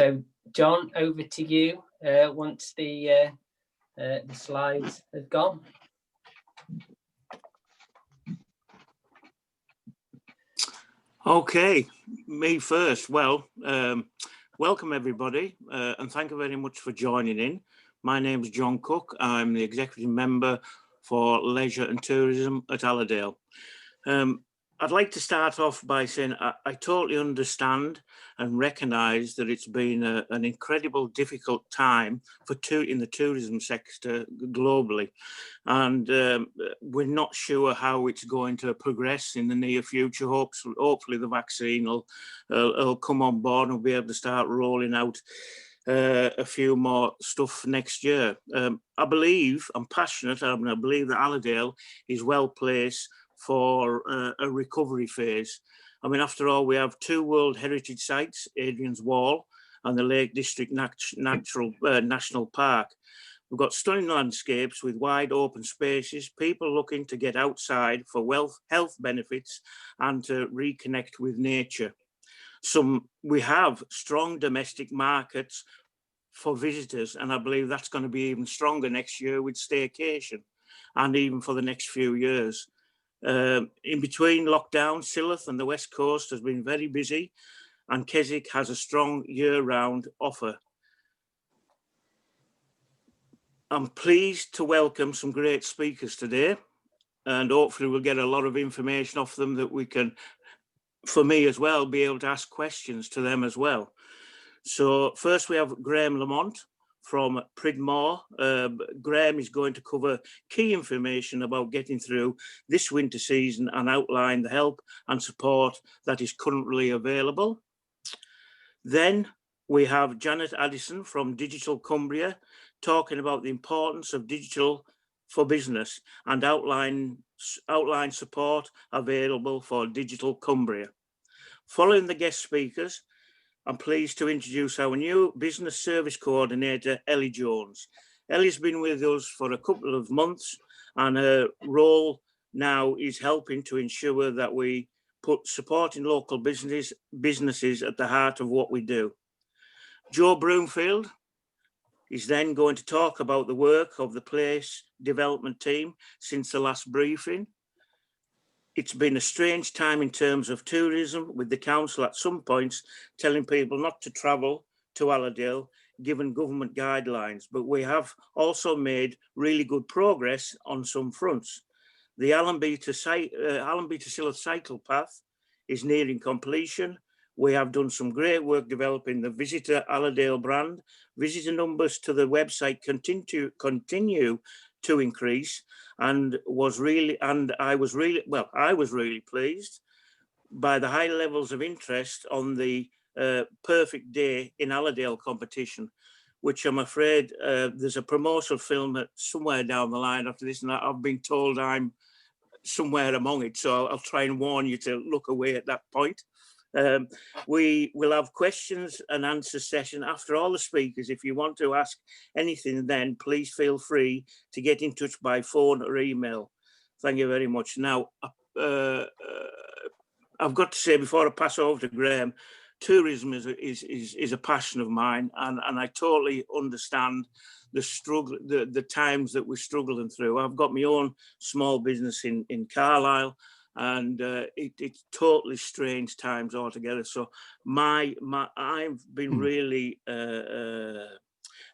So, John, over to you once the slides have gone. Okay, me first. Well, welcome everybody, and thank you very much for joining in. My name is John Cook. I'm the executive member for Leisure and Tourism at Allerdale. I'd like to start off by saying I totally understand and recognise that it's been an incredible difficult time in the tourism sector globally, and we're not sure how it's going to progress in the near future. Hopefully the vaccine will come on board and we'll be able to start rolling out a few more stuff next year. I'm passionate, and I believe that Allerdale is well placed for a recovery phase. I mean, after all, we have two World Heritage Sites, Adrian's Wall and the Lake District National Park. We've got stunning landscapes with wide open spaces, people looking to get outside for health benefits and to reconnect with nature. We have strong domestic markets for visitors, and I believe that's going to be even stronger next year with staycation and even for the next few years. In between lockdown, Silloth and the West Coast has been very busy, and Keswick has a strong year-round offer. I'm pleased to welcome some great speakers today, and hopefully we'll get a lot of information off them that we can, for me as well, be able to ask questions to them as well. So first we have Graham Lamont from Pridmore. Graham is going to cover key information about getting through this winter season and outline the help and support that is currently available. Then we have Janet Addison from Digital Cumbria talking about the importance of digital for business and outline support available for Digital Cumbria. Following the guest speakers, I'm pleased to introduce our new Business Service Coordinator, Ellie Jones. Ellie's been with us for a couple of months, and her role now is helping to ensure that we put supporting local businesses at the heart of what we do. Joe Broomfield is then going to talk about the work of the place development team since the last briefing. It's been a strange time in terms of tourism, with the council at some points telling people not to travel to Allerdale given government guidelines, but we have also made really good progress on some fronts. The Allenby to Silloth cycle path is nearing completion. We have done some great work developing the Visitor Allerdale brand. Visitor numbers to the website continue to increase, and I was really pleased by the high levels of interest on the Perfect Day in Allerdale competition, which I'm afraid there's a promotional film somewhere down the line after this, and I've been told I'm somewhere among it, so I'll try and warn you to look away at that point. We will have questions and answer session after all the speakers. If you want to ask anything, then please feel free to get in touch by phone or email. Thank you very much. Now, I've got to say before I pass over to Graham, tourism is a passion of mine, and I totally understand the struggle, the times that we're struggling through. I've got my own small business in Carlisle, and it's totally strange times altogether. So I've been really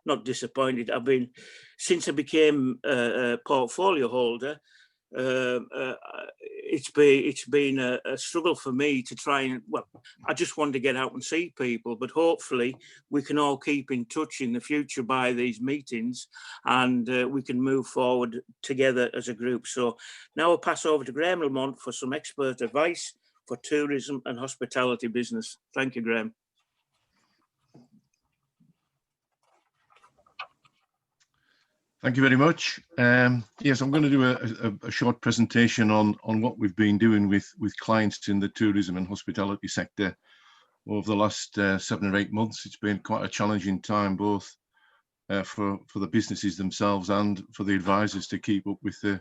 not disappointed. Since I became a portfolio holder, it's been a struggle for me to try and, well, I just want to get out and see people, but hopefully we can all keep in touch in the future by these meetings, and we can move forward together as a group. So now I'll pass over to Graham Lamont for some expert advice for tourism and hospitality business. Thank you, Graham. Thank you very much. Yes, I'm going to do a short presentation on what we've been doing with clients in the tourism and hospitality sector over the last 7 or 8 months. It's been quite a challenging time, both for the businesses themselves and for the advisors to keep up with the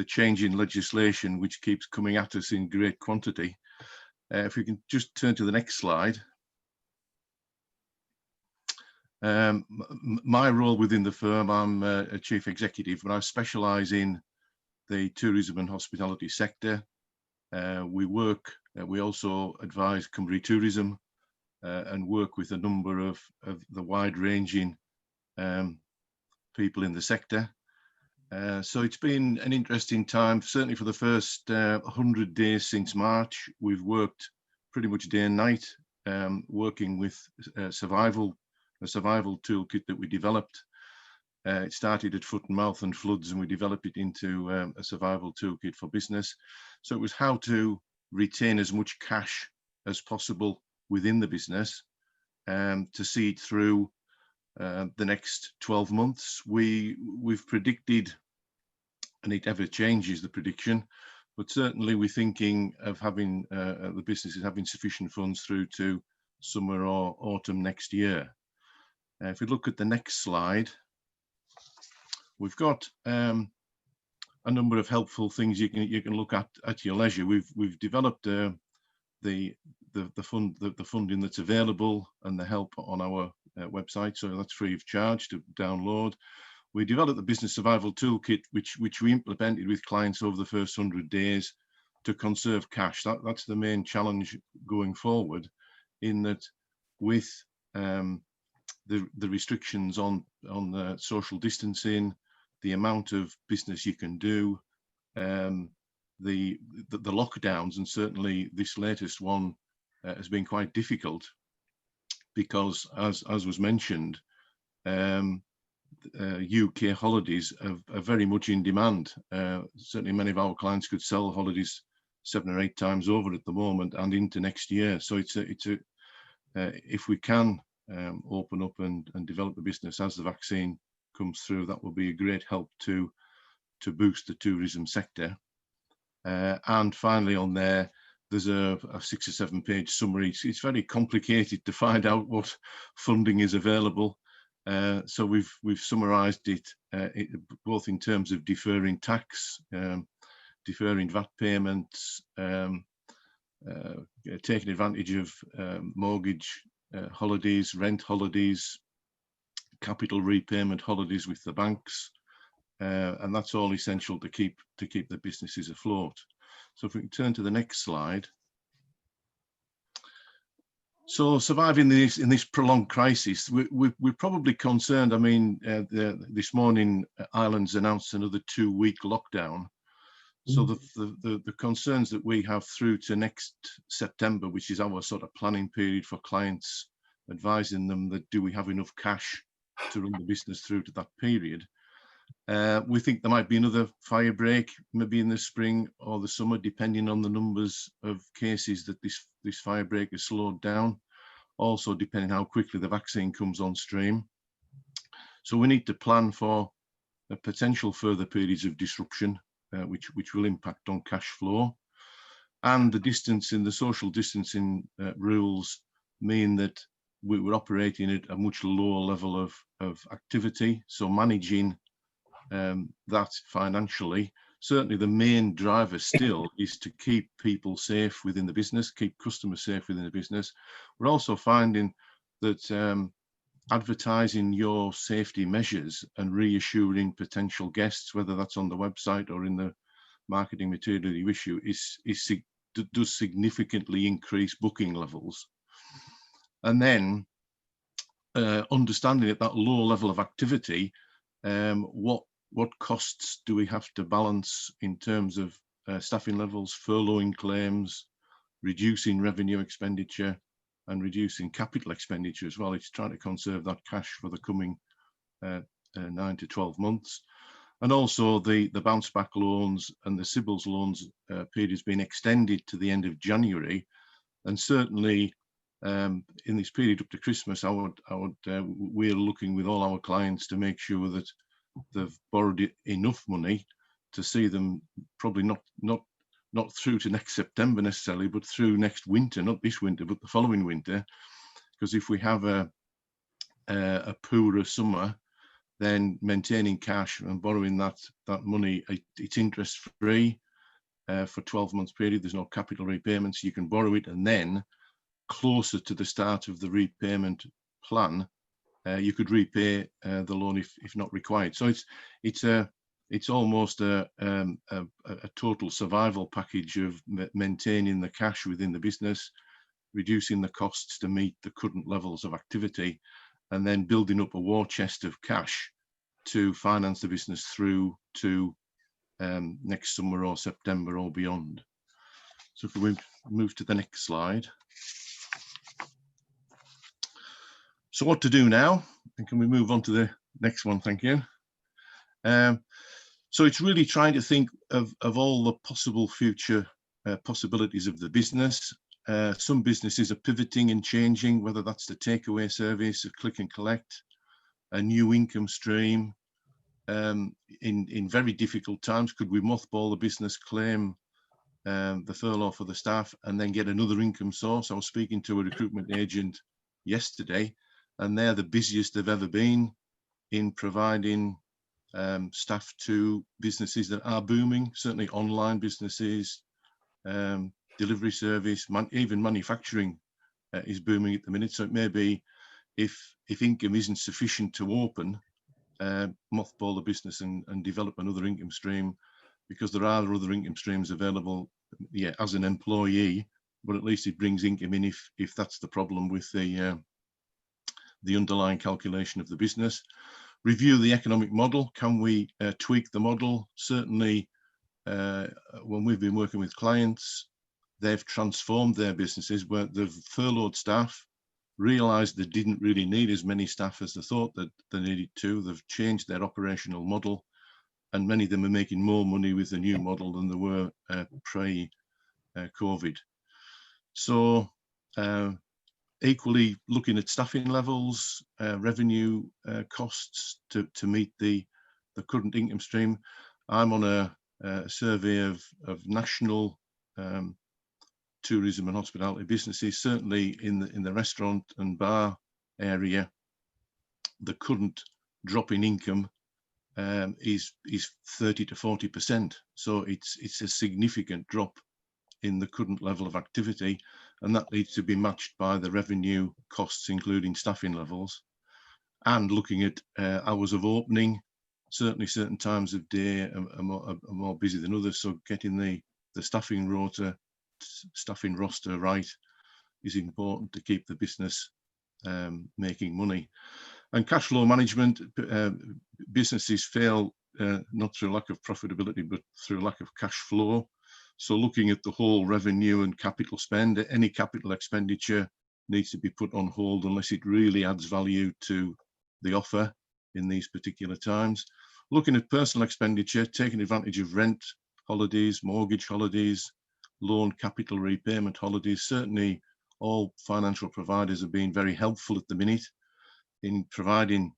changing legislation which keeps coming at us in great quantity. If we can just turn to the next slide. My role within the firm, I'm a chief executive, but I specialise in the tourism and hospitality sector. We also advise Cymru Tourism and work with a number of the wide-ranging people in the sector. So it's been an interesting time, certainly for the first 100 days since March. We've worked pretty much day and night, working with a survival toolkit that we developed. It started at foot and mouth and floods, and we developed it into a survival toolkit for business. So it was how to retain as much cash as possible within the business to see it through the next 12 months. We've predicted, and it ever changes, the prediction, but certainly we're thinking of having the business is having sufficient funds through to summer or autumn next year. If we look at the next slide, we've got a number of helpful things you can look at your leisure. We've developed the funding that's available and the help on our website, so that's free of charge to download. We developed the business survival toolkit, which we implemented with clients over the first 100 days to conserve cash. That's the main challenge going forward, in that with the restrictions on the social distancing, the amount of business you can do, the lockdowns, and certainly this latest one has been quite difficult because, as was mentioned, UK holidays are very much in demand. Certainly many of our clients could sell holidays 7 or 8 times over at the moment and into next year. So if we can open up and develop the business as the vaccine comes through, that will be a great help to boost the tourism sector. And finally, on there's a 6 or 7 page summary. It's very complicated to find out what funding is available. So we've summarised it both in terms of deferring tax, deferring VAT payments, taking advantage of mortgage holidays, rent holidays, capital repayment holidays with the banks, and that's all essential to keep the businesses afloat. So if we can turn to the next slide. So surviving in this prolonged crisis, we're probably concerned. I mean, this morning Ireland's announced another 2-week lockdown. So the concerns that we have through to next September, which is our sort of planning period for clients, advising them that do we have enough cash to run the business through to that period. We think there might be another fire break, maybe in the spring or the summer, depending on the numbers of cases that this fire break is slowed down. Also, depending how quickly the vaccine comes on stream. So we need to plan for potential further periods of disruption, which will impact on cash flow. And the social distancing rules mean that we're operating at a much lower level of activity. So managing that financially, certainly the main driver still is to keep people safe within the business, keep customers safe within the business. We're also finding that advertising your safety measures and reassuring potential guests, whether that's on the website or in the marketing material you issue, does significantly increase booking levels. And then understanding at that low level of activity, what costs do we have to balance in terms of staffing levels, furloughing claims, reducing revenue expenditure, and reducing capital expenditure as well. It's trying to conserve that cash for the coming 9 to 12 months. And also the bounce back loans and the CBILS loans period has been extended to the end of January. And certainly in this period up to Christmas, we're looking with all our clients to make sure that they've borrowed enough money to see them probably not through to next September necessarily, but through next winter, not this winter, but the following winter. Because if we have a poorer summer, then maintaining cash and borrowing that money, it's interest free for 12 months period. There's no capital repayments. You can borrow it, and then closer to the start of the repayment plan, you could repay the loan if not required. So it's almost a total survival package of maintaining the cash within the business, reducing the costs to meet the current levels of activity, and then building up a war chest of cash to finance the business through to next summer or September or beyond. So if we move to the next slide. So what to do now? And can we move on to the next one? Thank you. So it's really trying to think of all the possible future possibilities of the business. Some businesses are pivoting and changing, whether that's the takeaway service, a click and collect, a new income stream. In very difficult times, could we mothball the business, claim the furlough for the staff, and then get another income source? I was speaking to a recruitment agent yesterday, and they're the busiest they've ever been in providing staff to businesses that are booming, certainly online businesses, delivery service, even manufacturing is booming at the minute. So it may be if income isn't sufficient to open, mothball the business and develop another income stream, because there are other income streams available, as an employee, but at least it brings income in if that's the problem with the underlying calculation of the business. Review the economic model. Can we tweak the model? Certainly, when we've been working with clients, they've transformed their businesses where they've furloughed staff, realized they didn't really need as many staff as they thought that they needed to. They've changed their operational model, and many of them are making more money with the new model than they were pre-COVID. So equally looking at staffing levels, revenue costs to meet the current income stream. I'm on a survey of national tourism and hospitality businesses. Certainly in the restaurant and bar area, the current drop in income is 30 to 40%. So it's a significant drop in the current level of activity, and that needs to be matched by the revenue costs, including staffing levels, and looking at hours of opening. Certainly certain times of day are more busy than others, so getting the staffing roster right is important to keep the business making money. And cash flow management, businesses fail not through lack of profitability, but through lack of cash flow. So looking at the whole revenue and capital spend, any capital expenditure needs to be put on hold unless it really adds value to the offer in these particular times. Looking at personal expenditure, taking advantage of rent holidays, mortgage holidays, loan capital repayment holidays. Certainly all financial providers are being very helpful at the minute in providing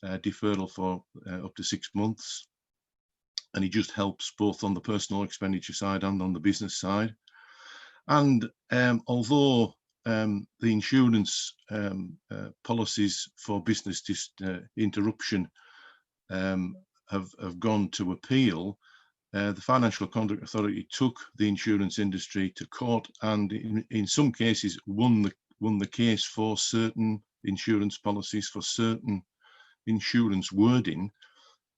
deferral for up to 6 months. And it just helps both on the personal expenditure side and on the business side. And although the insurance policies for business interruption have gone to appeal, the Financial Conduct Authority took the insurance industry to court, and in some cases won the case for certain insurance policies, for certain insurance wording.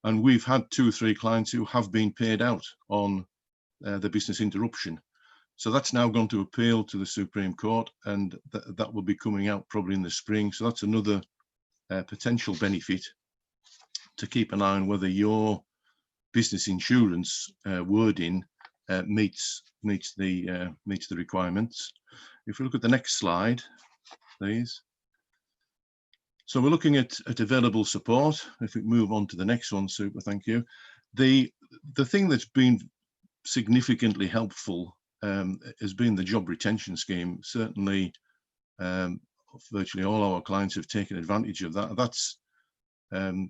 And we've had 2 or 3 clients who have been paid out on the business interruption. So that's now gone to appeal to the Supreme Court, and that will be coming out probably in the spring. So that's another potential benefit to keep an eye on whether your business insurance wording meets the requirements. If we look at the next slide, please. So we're looking at available support. If we move on to the next one, super, thank you. The thing that's been significantly helpful has been the job retention scheme. Certainly, virtually all our clients have taken advantage of that. That's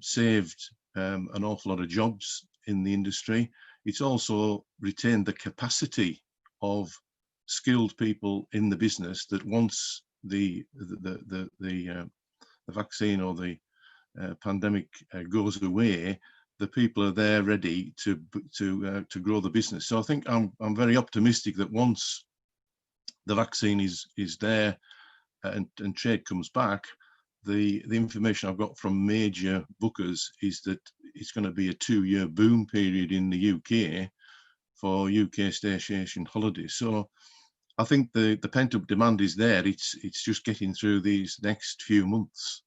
saved an awful lot of jobs in the industry. It's also retained the capacity of skilled people in the business that once the vaccine or the pandemic goes away, the people are there ready to grow the business. So I think I'm very optimistic that once the vaccine is there and trade comes back, the information I've got from major bookers is that it's going to be a 2-year boom period in the UK for UK staycation holidays. So I think the pent-up demand is there. It's just getting through these next few months,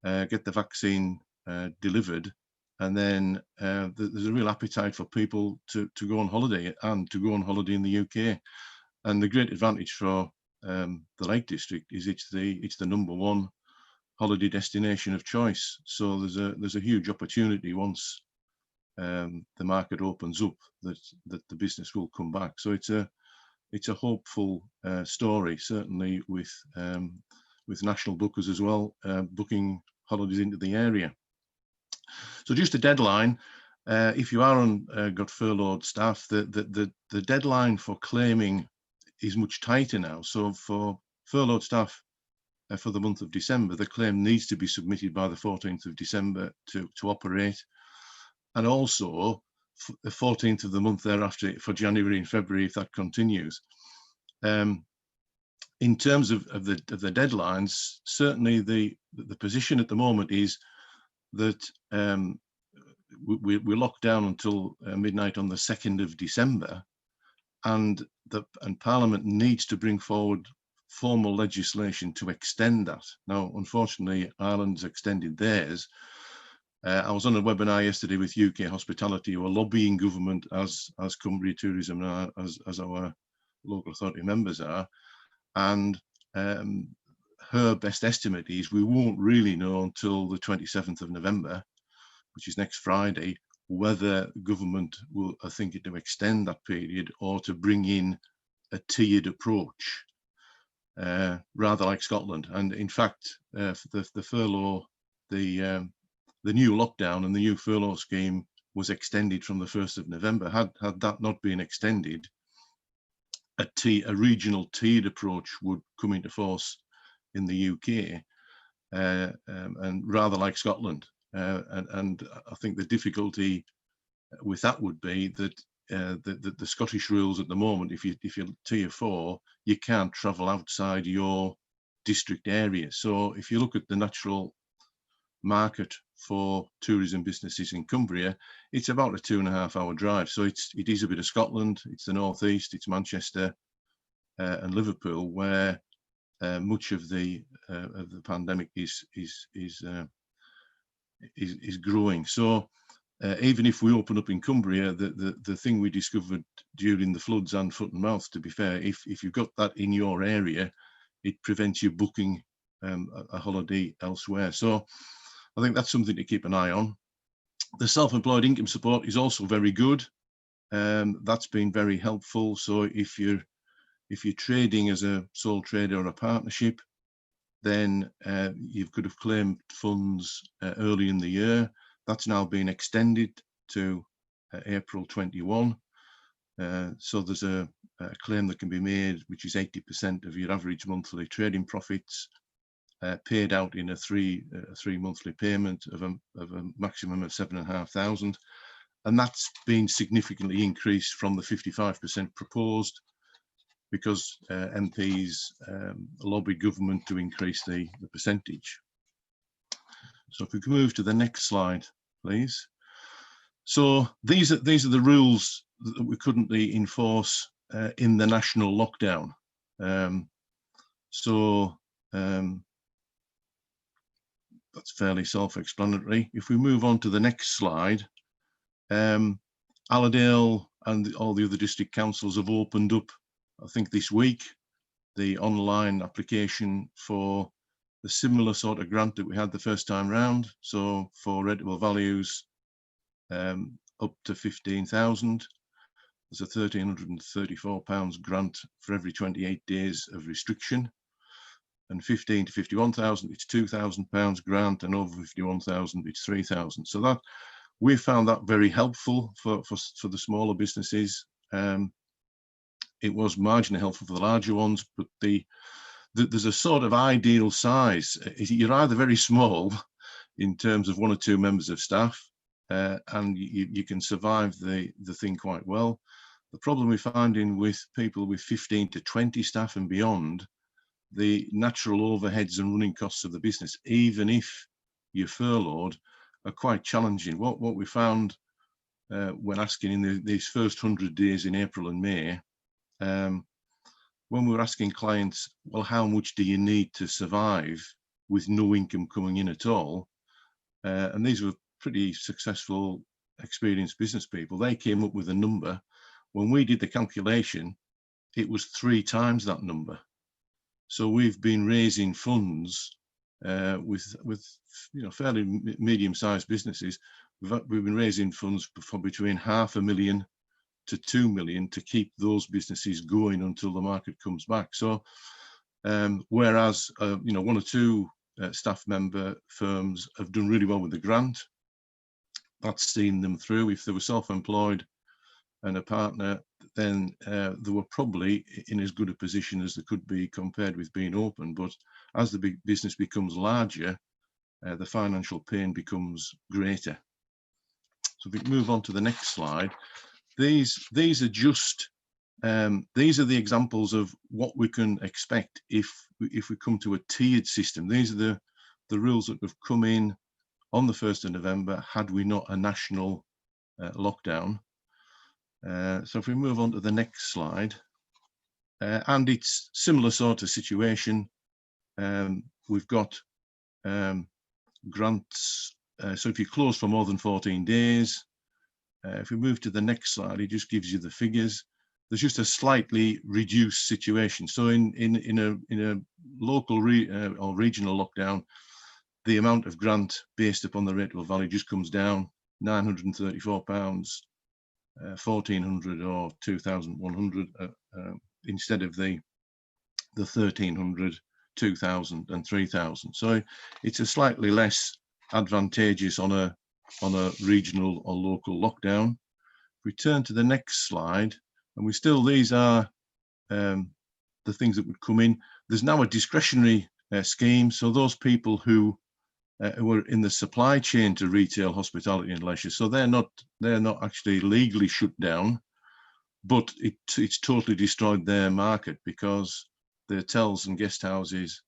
get the vaccine delivered, and then there's a real appetite for people to go on holiday and to go on holiday in the UK. And the great advantage for the Lake District is it's the #1 holiday destination of choice. So there's a huge opportunity once the market opens up that the business will come back. So it's a hopeful story, certainly with national bookers as well, booking holidays into the area. So just a deadline, if you are on got furloughed staff, the deadline for claiming is much tighter now. So for furloughed staff for the month of December, the claim needs to be submitted by the 14th of December to operate, and also the 14th of the month thereafter for January and February if that continues. In terms of the deadlines, certainly the position at the moment is that we're locked down until midnight on the 2nd of December, and Parliament needs to bring forward formal legislation to extend that. Now, unfortunately, Ireland's extended theirs. I was on a webinar yesterday with UK Hospitality, who are lobbying government as Cumbria Tourism, as our local authority members are, and her best estimate is we won't really know until the 27th of November, which is next Friday, whether government are thinking to extend that period or to bring in a tiered approach, rather like Scotland. And in fact, the furlough, the new lockdown and the new furlough scheme was extended from the 1st of November. Had that not been extended, a regional tiered approach would come into force in the UK, and rather like Scotland. And I think the difficulty with that would be that the Scottish rules at the moment, if you're tier 4, you can't travel outside your district area. So if you look at the natural market for tourism businesses in Cumbria, it's about a 2.5-hour drive. So it is a bit of Scotland, it's the northeast, it's Manchester and Liverpool, where much of the pandemic is growing. So even if we open up in Cumbria, the thing we discovered during the floods and foot and mouth, to be fair, if you've got that in your area, it prevents you booking a holiday elsewhere. So I think that's something to keep an eye on. The self-employed income support is also very good. That's been very helpful. So if you're trading as a sole trader or a partnership, then you could have claimed funds early in the year. That's now been extended to April 21. So there's a claim that can be made, which is 80% of your average monthly trading profits, paid out in a three monthly payment of a maximum of 7,500, and that's been significantly increased from the 55% proposed, because MPs lobbied government to increase the percentage. So if we can move to the next slide, please. So these are the rules that we currently enforce in the national lockdown. That's fairly self-explanatory. If we move on to the next slide, Allerdale and all the other district councils have opened up, I think this week, the online application for the similar sort of grant that we had the first time round. So for rentable values up to 15,000, there's a £1,334 grant for every 28 days of restriction. And 15 to 51,000, it's £2,000 grant, and over 51,000, it's 3,000. So that we found that very helpful for the smaller businesses. It was marginally helpful for the larger ones, but there's a sort of ideal size. You're either very small in terms of 1 or 2 members of staff, and you can survive the thing quite well. The problem we're finding with people with 15 to 20 staff and beyond, the natural overheads and running costs of the business, even if you're furloughed, are quite challenging. What we found when asking in these first 100 days in April and May, when we were asking clients, well, how much do you need to survive with no income coming in at all? And these were pretty successful, experienced business people. They came up with a number. When we did the calculation, it was 3 times that number. So we've been raising funds with fairly medium-sized businesses. We've been raising funds for between £500,000 to £2 million to keep those businesses going until the market comes back. So whereas 1 or 2 staff member firms have done really well with the grant, that's seen them through. If they were self-employed and a partner, then they were probably in as good a position as they could be compared with being open. But as the big business becomes larger, the financial pain becomes greater. So if we move on to the next slide, these are just these are the examples of what we can expect if we come to a tiered system. These are the rules that have come in on the 1st of November had we not a national lockdown. So if we move on to the next slide, and it's similar sort of situation. We've got grants. So if you close for more than 14 days, if we move to the next slide, it just gives you the figures. There's just a slightly reduced situation. So in a local or regional lockdown, the amount of grant based upon the rateable value just comes down £934, 1,400 or 2,100 instead of the 1,300, 2,000 and 3,000. So it's a slightly less advantageous on a regional or local lockdown. If we turn to the next slide, and these are the things that would come in. There's now a discretionary scheme. So those people who were in the supply chain to retail, hospitality and leisure, so they're not actually legally shut down, but it's totally destroyed their market because the hotels and guest houses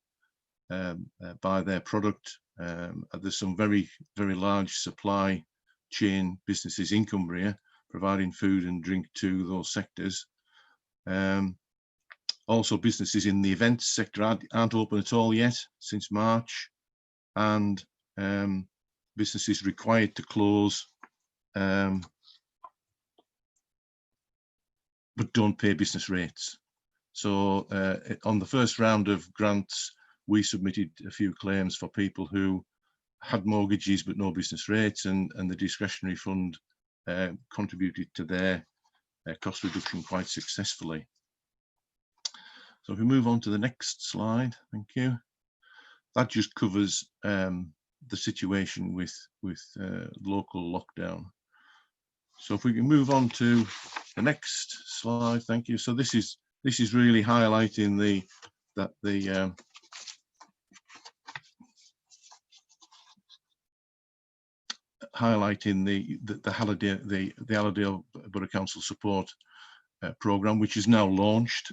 buy their product. There's some very, very large supply chain businesses in Cumbria providing food and drink to those sectors. Also, businesses in the events sector aren't open at all yet since March, and businesses required to close but don't pay business rates. So on the first round of grants, we submitted a few claims for people who had mortgages but no business rates, and the discretionary fund contributed to their cost reduction quite successfully. So if we move on to the next slide, thank you. That just covers the situation with local lockdown. So if we can move on to the next slide, thank you. So this is really highlighting the Allerdale Borough Council support programme, which is now launched.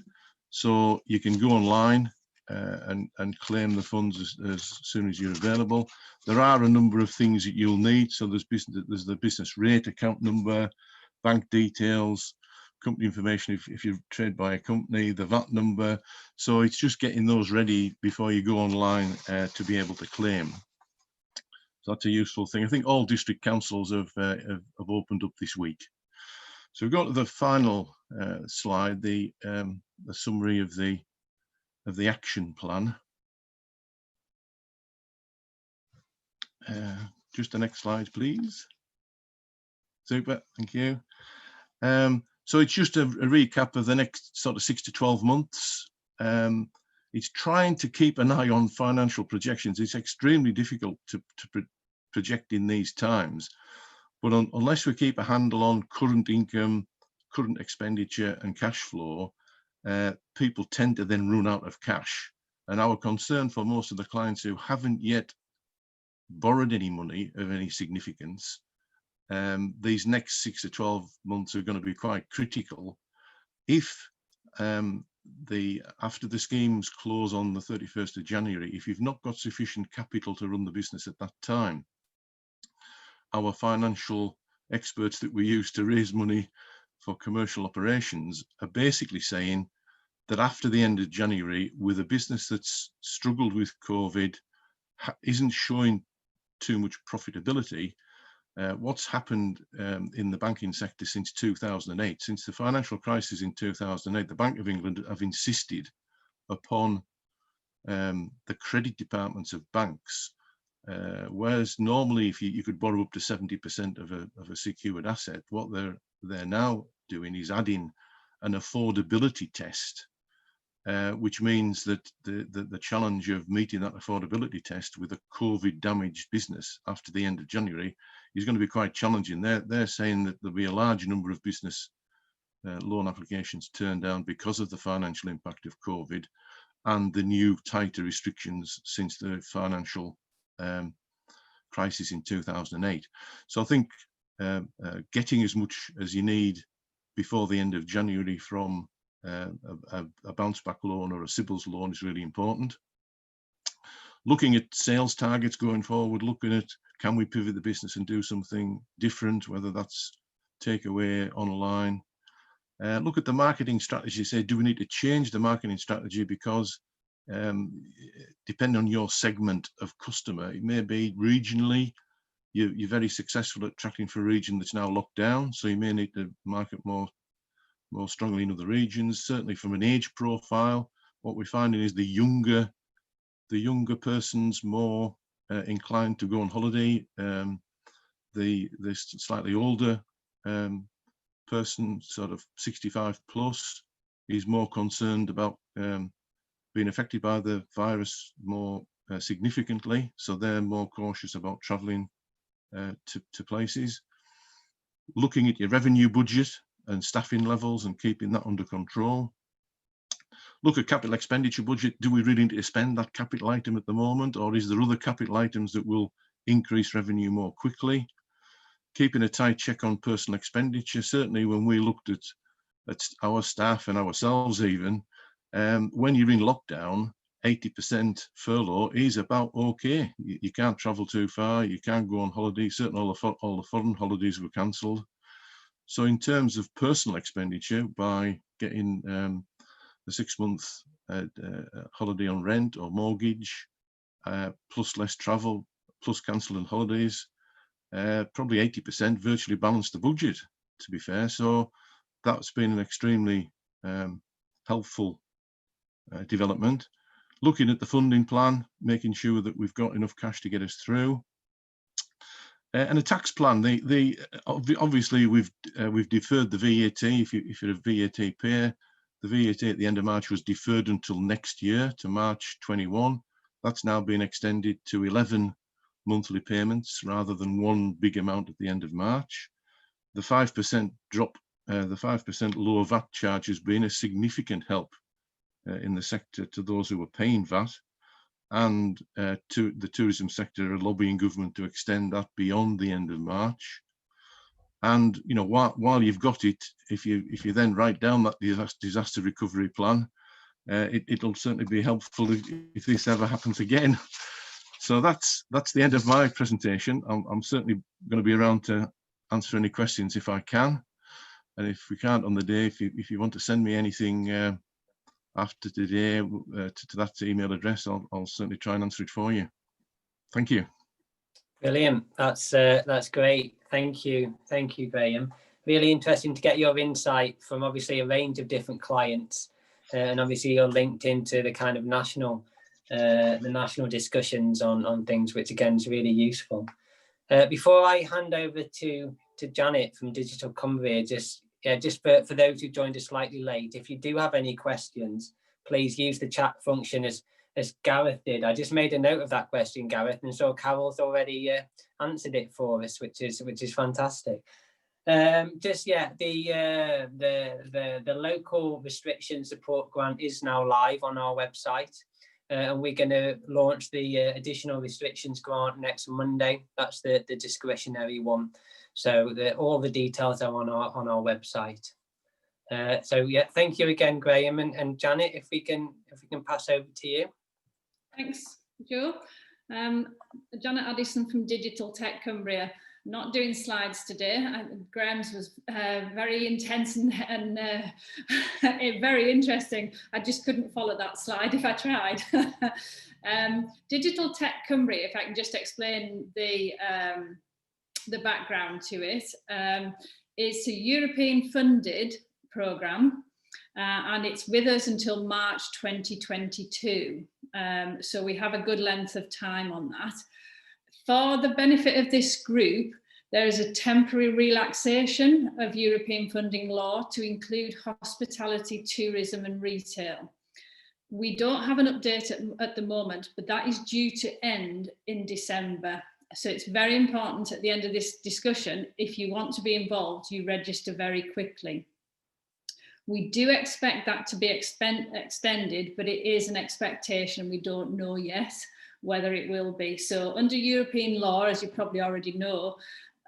So you can go online and claim the funds as soon as you're available. There are a number of things that you'll need. So there's the business rate, account number, bank details, company information if you trade by a company, the VAT number. So it's just getting those ready before you go online to be able to claim. So that's a useful thing. I think all district councils have opened up this week. So we've got to the final slide, the summary of the action plan. Just the next slide, please. Super, thank you. So it's just a recap of the next sort of 6 to 12 months. It's trying to keep an eye on financial projections. It's extremely difficult to project in these times, but unless we keep a handle on current income, current expenditure and cash flow, people tend to then run out of cash. And our concern for most of the clients who haven't yet borrowed any money of any significance, these next 6 to 12 months are going to be quite critical. If after the schemes close on the 31st of January, if you've not got sufficient capital to run the business at that time, our financial experts that we use to raise money for commercial operations are basically saying that after the end of January, with a business that's struggled with COVID, isn't showing too much profitability, what's happened in the banking sector since 2008, since the financial crisis in 2008, the Bank of England have insisted upon the credit departments of banks, whereas normally if you could borrow up to 70% of a secured asset, what they're now doing is adding an affordability test, which means that the challenge of meeting that affordability test with a COVID damaged business after the end of January is going to be quite challenging. They're saying that there'll be a large number of business loan applications turned down because of the financial impact of COVID and the new tighter restrictions since the financial crisis in 2008. So I think getting as much as you need before the end of January from a bounce back loan or a CBILS loan is really important. Looking at sales targets going forward, looking at can we pivot the business and do something different, whether that's takeaway, online. Look at the marketing strategy, say, do we need to change the marketing strategy because depending on your segment of customer, it may be regionally, you're very successful at tracking for a region that's now locked down, so you may need to market more strongly in other regions. Certainly from an age profile, what we're finding is the younger person's more inclined to go on holiday. The slightly older person, sort of 65 plus, is more concerned about being affected by the virus more significantly, so they're more cautious about travelling to places. Looking at your revenue budget and staffing levels and keeping that under control. Look at capital expenditure budget. Do we really need to spend that capital item at the moment, or is there other capital items that will increase revenue more quickly? Keeping a tight check on personal expenditure. Certainly when we looked at our staff and ourselves even, when you're in lockdown, 80% furlough is about okay. You can't travel too far, you can't go on holiday. Certainly all the foreign holidays were cancelled. So in terms of personal expenditure, by getting the 6-month holiday on rent or mortgage, plus less travel, plus cancelling holidays, probably 80% virtually balanced the budget, to be fair. So that's been an extremely helpful development. Looking at the funding plan, making sure that we've got enough cash to get us through. And a tax plan. Obviously we've deferred the VAT. If you're a VAT payer, the VAT at the end of March was deferred until next year, to March 21. That's now been extended to 11 monthly payments rather than one big amount at the end of March. The 5% drop, the 5% lower VAT charge has been a significant help in the sector to those who are paying VAT, and to the tourism sector are lobbying government to extend that beyond the end of March. And you know, while you've got it, if you then write down that disaster recovery plan, it'll certainly be helpful if this ever happens again. So that's the end of my presentation. I'm certainly going to be around to answer any questions if I can, and if we can't on the day, if you want to send me anything after today to that email address, I'll certainly try and answer it for you. Thank you. Brilliant. That's great. Thank you, Graham. Really interesting to get your insight from obviously a range of different clients, and obviously you're linked into the kind of national discussions on things, which again is really useful. Before I hand over to Janet from Digital Cumbria, just for those who joined us slightly late, if you do have any questions, please use the chat function as Gareth did. I just made a note of that question, Gareth, and so Carol's already answered it for us, which is fantastic. The local restriction support grant is now live on our website, and we're going to launch the additional restrictions grant next Monday. That's the discretionary one. So all the details are on our website. So yeah, thank you again, Graham, and Janet. If we can pass over to you. Thanks, Joe. Janet Addison from Digital Tech Cumbria. Not doing slides today. Graham's was very intense and very interesting. I just couldn't follow that slide if I tried. Digital Tech Cumbria, if I can just explain the background to it, is a European funded programme. And it's with us until March 2022. So we have a good length of time on that. For the benefit of this group, there is a temporary relaxation of European funding law to include hospitality, tourism and retail. We don't have an update at the moment, but that is due to end in December. So it's very important at the end of this discussion, if you want to be involved, you register very quickly. We do expect that to be extended, but it is an expectation. We don't know yet whether it will be. So under European law, as you probably already know,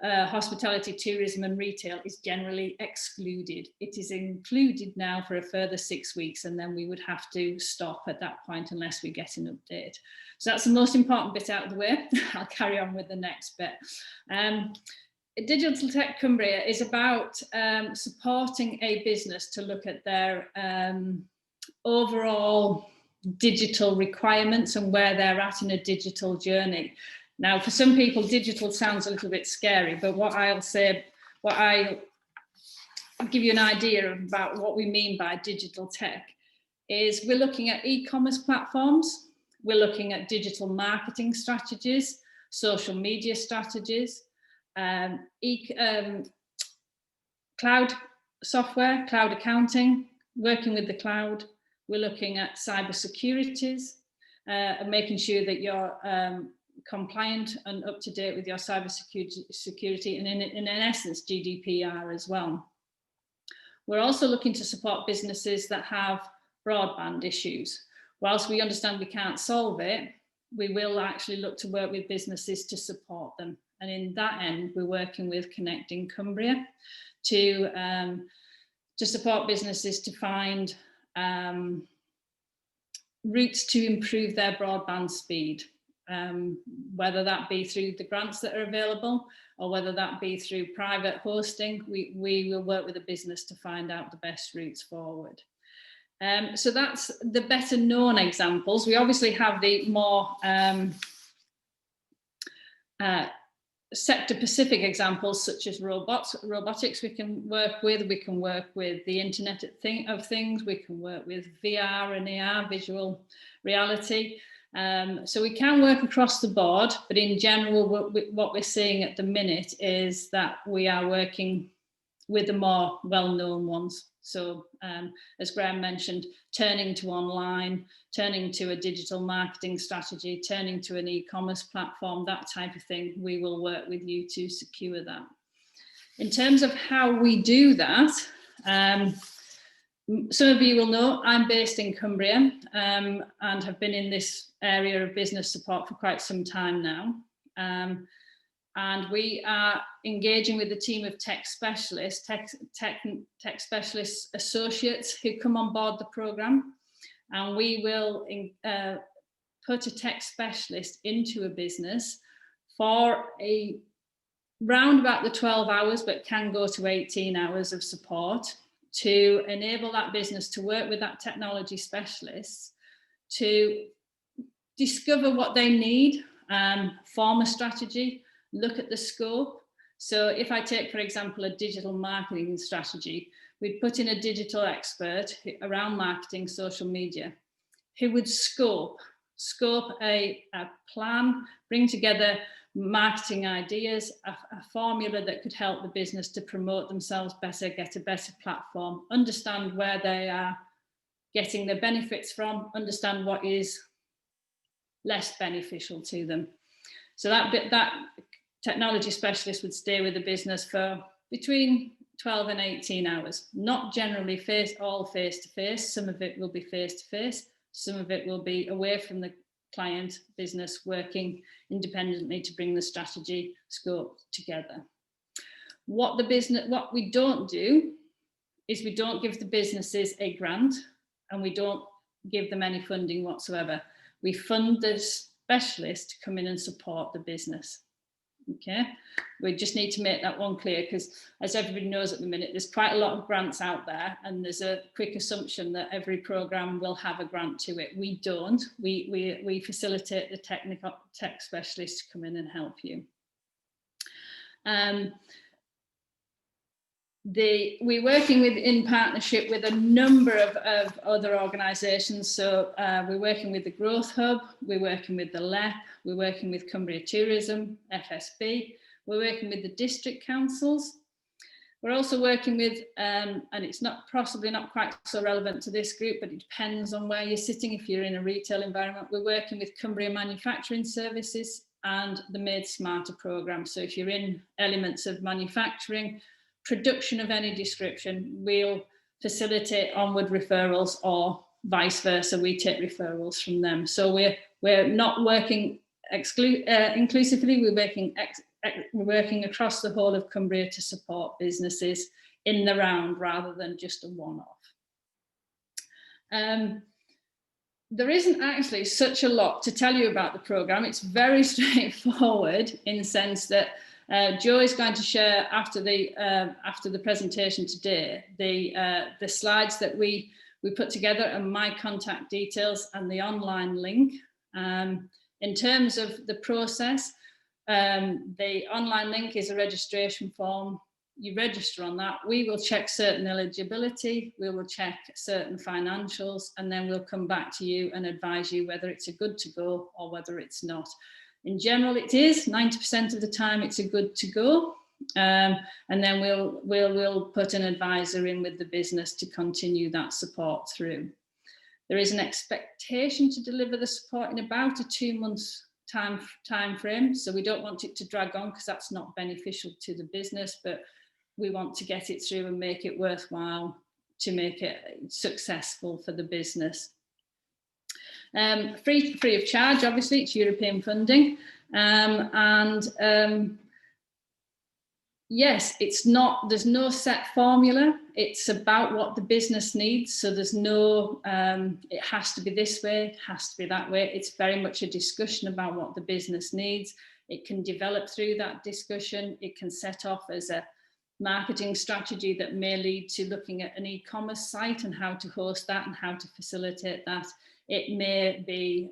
hospitality, tourism and retail is generally excluded. It is included now for a further 6 weeks, and then we would have to stop at that point unless we get an update. So that's the most important bit out of the way. I'll carry on with the next bit. Digital Tech Cumbria is about supporting a business to look at their overall digital requirements and where they're at in a digital journey. Now, for some people, digital sounds a little bit scary, but what I'll give you an idea about what we mean by digital tech is we're looking at e-commerce platforms, we're looking at digital marketing strategies, social media strategies, cloud software, cloud accounting, working with the cloud. We're looking at cyber securities and making sure that you're compliant and up to date with your cyber security and in essence GDPR as well. We're also looking to support businesses that have broadband issues. Whilst we understand we can't solve it, we will actually look to work with businesses to support them. And in that end, we're working with Connecting Cumbria to support businesses to find routes to improve their broadband speed, whether that be through the grants that are available or whether that be through private hosting. We will work with a business to find out the best routes forward. So that's the better known examples. We obviously have the more sector specific examples such as robotics we can work with. We can work with the Internet of Things. We can work with VR and AR, visual reality. So we can work across the board, but in general, what we're seeing at the minute is that we are working with the more well-known ones. So as Graham mentioned, turning to online, turning to a digital marketing strategy, turning to an e-commerce platform, that type of thing, we will work with you to secure that. In terms of how we do that, some of you will know I'm based in Cumbria and have been in this area of business support for quite some time now. And we are engaging with a team of tech specialists, tech specialist associates who come on board the programme, and we will put a tech specialist into a business for round about the 12 hours, but can go to 18 hours of support to enable that business to work with that technology specialist to discover what they need, form a strategy, look at the scope. So if I take, for example, a digital marketing strategy, we'd put in a digital expert around marketing, social media, who would scope a plan, bring together marketing ideas, a formula that could help the business to promote themselves better, get a better platform, understand where they are getting their benefits from, understand what is less beneficial to them. So that technology specialist would stay with the business for between 12 and 18 hours, not generally all face-to-face. Some of it will be face-to-face, some of it will be away from the client business, working independently to bring the strategy scope together. What we don't do is we don't give the businesses a grant and we don't give them any funding whatsoever. We fund the specialist to come in and support the business. Okay, we just need to make that one clear, because as everybody knows at the minute, there's quite a lot of grants out there, and there's a quick assumption that every programme will have a grant to it. We don't. We facilitate the tech specialists to come in and help you. We're working in partnership with a number of other organisations. So we're working with the Growth Hub, we're working with the LEP, we're working with Cumbria Tourism, FSB, we're working with the district councils. We're also working with, and it's possibly not quite so relevant to this group, but it depends on where you're sitting. If you're in a retail environment, we're working with Cumbria Manufacturing Services and the Made Smarter programme. So if you're in elements of manufacturing, production of any description, we'll facilitate onward referrals, or vice versa, we take referrals from them. So we're not working inclusively, we're working across the whole of Cumbria to support businesses in the round rather than just a one-off. There isn't actually such a lot to tell you about the programme. It's very straightforward in the sense that Jo is going to share after the presentation today the slides that we put together and my contact details and the online link. In terms of the process, the online link is a registration form. You register on that. We will check certain eligibility, we will check certain financials, and then we'll come back to you and advise you whether it's a good to go or whether it's not. In general, it is 90% of the time it's a good to go, and then we'll put an advisor in with the business to continue that support through. There is an expectation to deliver the support in about a 2 months time frame, so we don't want it to drag on because that's not beneficial to the business, but we want to get it through and make it worthwhile to make it successful for the business. Free of charge, obviously, it's European funding, yes, there's no set formula. It's about what the business needs. So there's no, it has to be this way, it has to be that way. It's very much a discussion about what the business needs. It can develop through that discussion. It can set off as a marketing strategy that may lead to looking at an e-commerce site and how to host that and how to facilitate that. It may be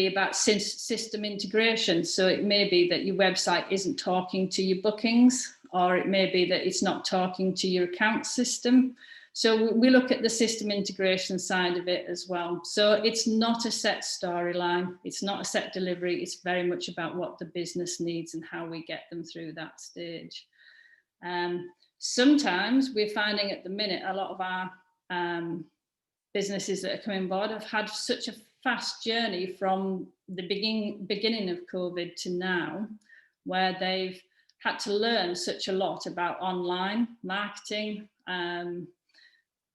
about system integration. So it may be that your website isn't talking to your bookings, or it may be that it's not talking to your account system. So we look at the system integration side of it as well. So it's not a set storyline, it's not a set delivery, it's very much about what the business needs and how we get them through that stage. Sometimes we're finding at the minute a lot of our businesses that are coming on board have had such a fast journey from the beginning of COVID to now, where they've had to learn such a lot about online marketing,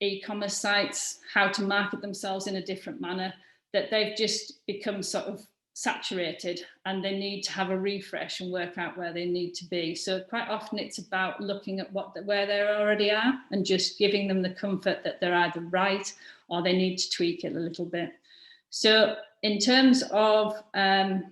e-commerce sites, how to market themselves in a different manner, that they've just become sort of saturated and they need to have a refresh and work out where they need to be. So quite often it's about looking at where they already are and just giving them the comfort that they're either right or they need to tweak it a little bit. So in terms of, as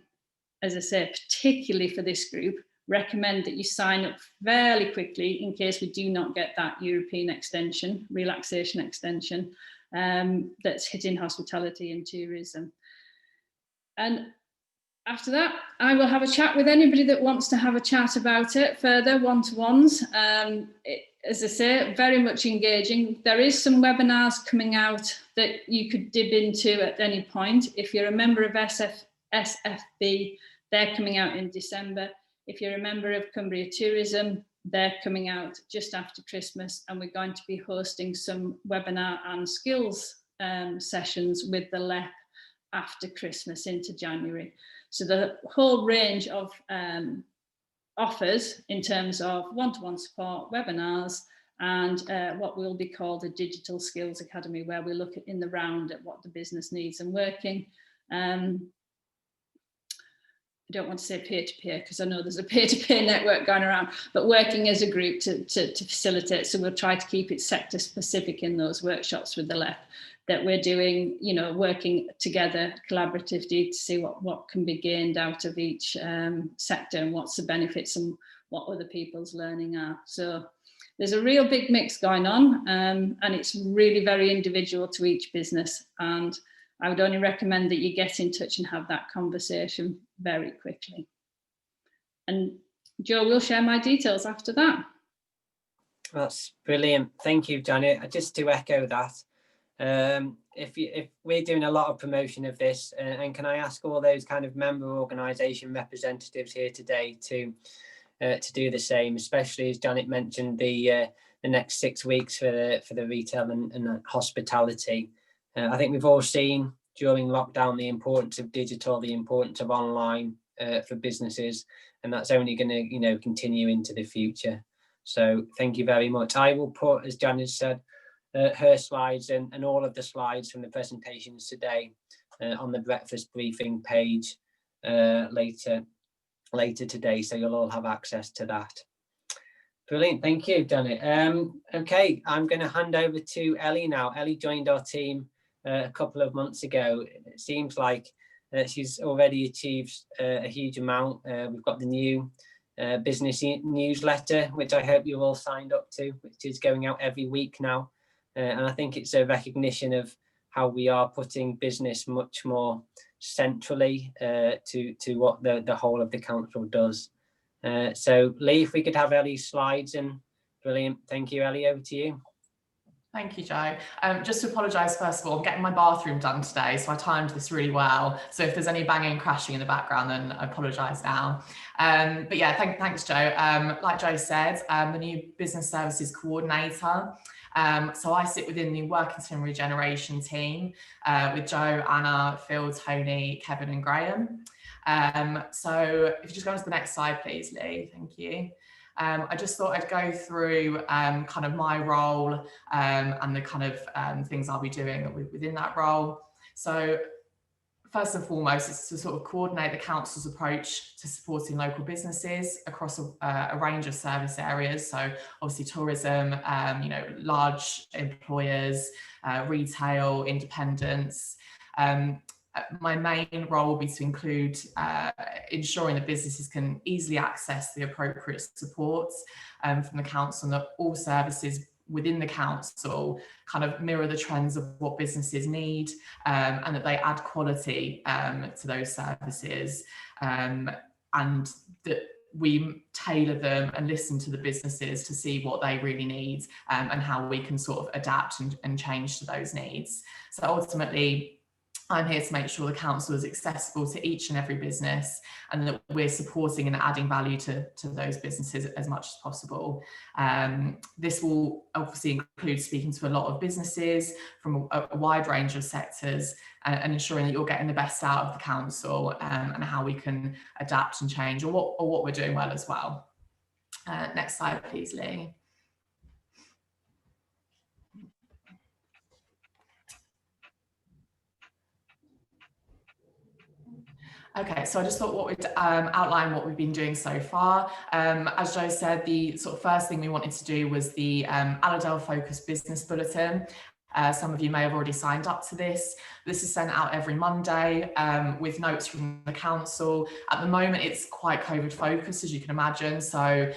I say, particularly for this group, recommend that you sign up fairly quickly in case we do not get that European extension, relaxation extension, that's hitting hospitality and tourism. And after that, I will have a chat with anybody that wants to have a chat about it further, one-to-ones. As I say, very much engaging. There is some webinars coming out that you could dip into at any point. If you're a member of SFB, they're coming out in December. If you're a member of Cumbria Tourism, they're coming out just after Christmas, and we're going to be hosting some webinar and skills sessions with the LEP after Christmas into January. So the whole range of offers in terms of one-to-one support, webinars, and what will be called a Digital Skills Academy, where we look at in the round at what the business needs and working. don't want to say peer-to-peer because I know there's a peer-to-peer network going around, but working as a group to facilitate. So we'll try to keep it sector specific in those workshops with the LEP that we're doing, you know, working together collaboratively to see what can be gained out of each sector and what's the benefits and what other people's learning are. So there's a real big mix going on, and it's really very individual to each business. And I would only recommend that you get in touch and have that conversation very quickly. And Joe will share my details after that. That's brilliant. Thank you, Janet. Just to echo that, if we're doing a lot of promotion of this, and can I ask all those kind of member organisation representatives here today to do the same, especially as Janet mentioned, the next 6 weeks for the retail and hospitality. I think we've all seen during lockdown the importance of digital, the importance of online for businesses, and that's only going to, you know, continue into the future. So thank you very much. I will put, as Janet said, her slides and all of the slides from the presentations today on the breakfast briefing page later today, so you'll all have access to that. Brilliant, thank you, Janet. Okay, I'm going to hand over to Ellie now. Ellie joined our team a couple of months ago. It seems like she's already achieved a huge amount. We've got the new business newsletter, which I hope you've all signed up to, which is going out every week now. And I think it's a recognition of how we are putting business much more centrally to what the whole of the council does. So Lee, if we could have Ellie's slides, and brilliant. Thank you, Ellie, over to you. Thank you, Joe. Just to apologise, first of all, I'm getting my bathroom done today, so I timed this really well. So if there's any banging and crashing in the background, then I apologise now. But yeah, thanks, Joe. Like Joe said, the new business services coordinator. So I sit within the Workington Regeneration team with Joe, Anna, Phil, Tony, Kevin and Graham. So if you just go on to the next slide, please, Lee. Thank you. I just thought I'd go through kind of my role and the kind of things I'll be doing within that role. So first and foremost, it's to sort of coordinate the council's approach to supporting local businesses across a range of service areas. So obviously tourism, you know, large employers, retail, independents. My main role will be to include ensuring that businesses can easily access the appropriate supports from the council, and that all services within the council kind of mirror the trends of what businesses need, and that they add quality to those services, and that we tailor them and listen to the businesses to see what they really need, and how we can sort of adapt and change to those needs. So ultimately, I'm here to make sure the council is accessible to each and every business, and that we're supporting and adding value to those businesses as much as possible. This will obviously include speaking to a lot of businesses from a wide range of sectors, and ensuring that you're getting the best out of the council, and how we can adapt and change, or what we're doing well as well. Next slide, please, Lee. Okay, so I just thought what we'd outline what we've been doing so far. As Joe said, the sort of first thing we wanted to do was the Allerdale Focus Business Bulletin. Some of you may have already signed up to this. This is sent out every Monday with notes from the council. At the moment, it's quite COVID focused, as you can imagine. So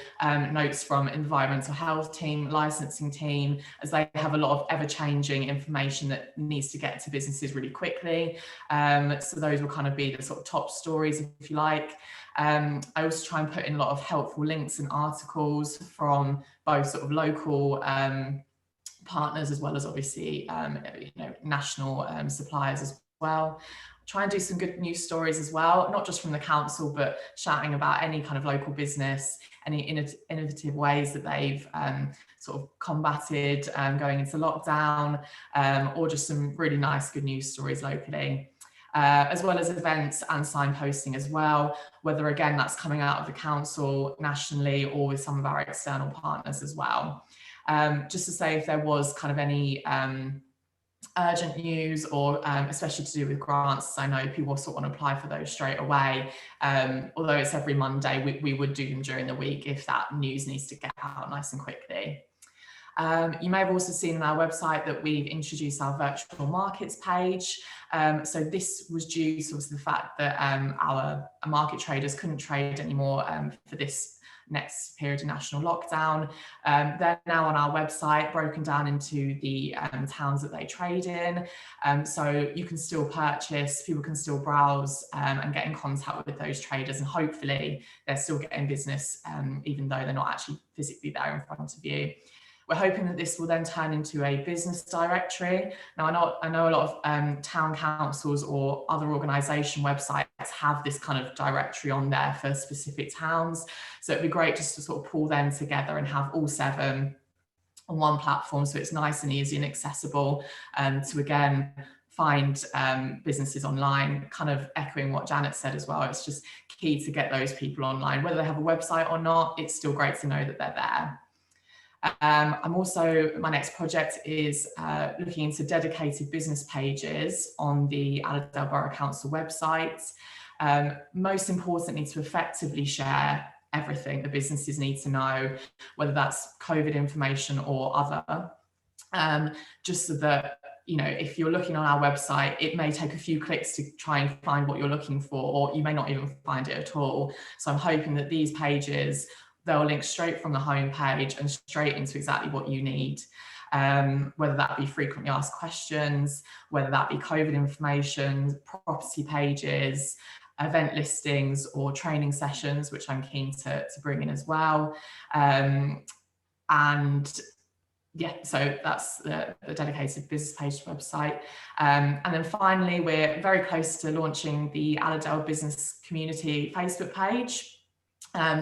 notes from environmental health team, licensing team, as they have a lot of ever-changing information that needs to get to businesses really quickly. So those will kind of be the sort of top stories, if you like. I also try and put in a lot of helpful links and articles from both sort of local partners, as well as obviously you know, national suppliers as well. Try and do some good news stories as well, not just from the council, but shouting about any kind of local business, any innovative ways that they've sort of combated going into lockdown, or just some really nice good news stories locally. As well as events and signposting as well, whether again that's coming out of the council nationally or with some of our external partners as well. Just to say, if there was kind of any urgent news, or especially to do with grants. I know people also want to apply for those straight away. Although it's every Monday, we would do them during the week if that news needs to get out nice and quickly. You may have also seen on our website that we've introduced our virtual markets page. So this was due to the fact that our market traders couldn't trade anymore for this next period of national lockdown. They're now on our website, broken down into the towns that they trade in. So you can still purchase, people can still browse and get in contact with those traders, and hopefully they're still getting business even though they're not actually physically there in front of you. We're hoping that this will then turn into a business directory. Now, I know a lot of town councils or other organisation websites have this kind of directory on there for specific towns. So it'd be great just to sort of pull them together and have all 7 on one platform, so it's nice and easy and accessible to, again, find businesses online, kind of echoing what Janet said as well. It's just key to get those people online. Whether they have a website or not, it's still great to know that they're there. I'm also, my next project is looking into dedicated business pages on the Allerdale Borough Council website. Most importantly, to effectively share everything the businesses need to know, whether that's COVID information or other, just so that, you know, if you're looking on our website, it may take a few clicks to try and find what you're looking for, or you may not even find it at all. So I'm hoping that these pages, they'll link straight from the home page and straight into exactly what you need, whether that be frequently asked questions, whether that be COVID information, property pages, event listings, or training sessions, which I'm keen to bring in as well. And yeah, so that's the dedicated business page website. And then finally, we're very close to launching the Allerdale Business Community Facebook page.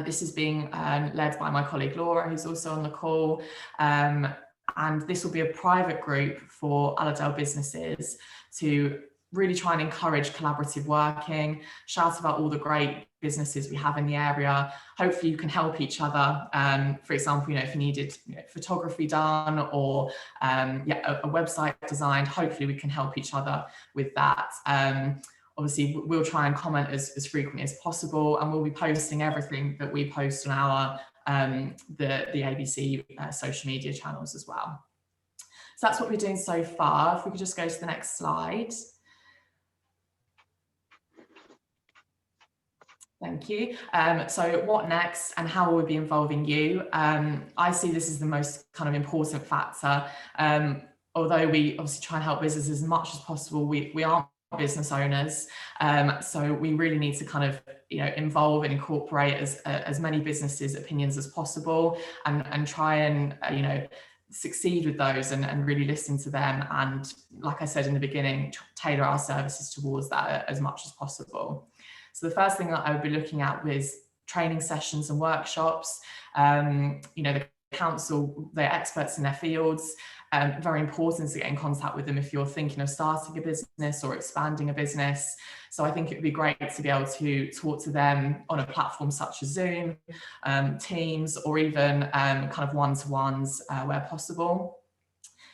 This is being led by my colleague Laura, who's also on the call. And this will be a private group for Allerdale businesses to really try and encourage collaborative working, shout about all the great businesses we have in the area. Hopefully you can help each other. For example, you know, if you needed photography done or a website designed, hopefully we can help each other with that. Obviously, we'll try and comment as frequently as possible, and we'll be posting everything that we post on our the ABC social media channels as well. So that's what we're doing so far. If we could just go to the next slide. Thank you. So what next, and how will we be involving you? I see this as the most kind of important factor. Although we obviously try and help businesses as much as possible, we aren't business owners, so we really need to kind of involve and incorporate as many businesses' opinions as possible, and try and succeed with those and really listen to them, and like I said in the beginning, tailor our services towards that as much as possible. So the first thing that I would be looking at was training sessions and workshops. The council, they're experts in their fields. Very important to get in contact with them if you're thinking of starting a business or expanding a business. So I think it would be great to be able to talk to them on a platform such as Zoom, Teams, or even kind of one-to-ones where possible.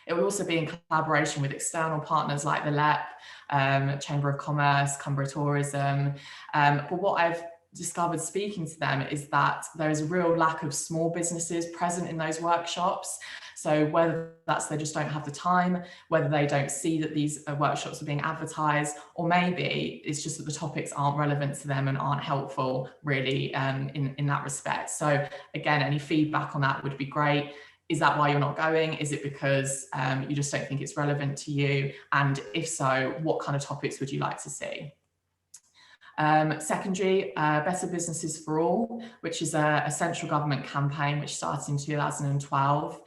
It would also be in collaboration with external partners like the LEP, Chamber of Commerce, Cumbria Tourism. But what I've discovered speaking to them is that there is a real lack of small businesses present in those workshops. So whether that's they just don't have the time, whether they don't see that these workshops are being advertised, or maybe it's just that the topics aren't relevant to them and aren't helpful really in that respect. So again, any feedback on that would be great. Is that why you're not going? Is it because you just don't think it's relevant to you? And if so, what kind of topics would you like to see? Secondary, Better Businesses for All, which is a central government campaign which started in 2012.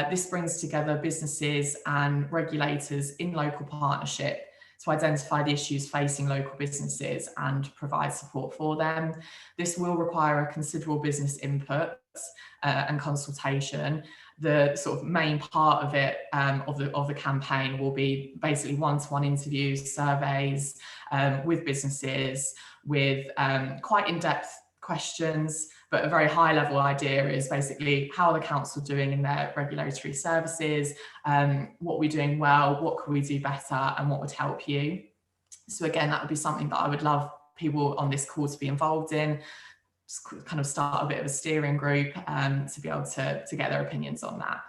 This brings together businesses and regulators in local partnership to identify the issues facing local businesses and provide support for them. This will require a considerable business input and consultation. The sort of main part of it, of the campaign, will be basically one-to-one interviews, surveys with businesses, with quite in-depth questions, but a very high level idea is basically how are the council doing in their regulatory services, what are we doing well, what could we do better, and what would help you. So again, that would be something that I would love people on this call to be involved in, just kind of start a bit of a steering group to be able to get their opinions on that.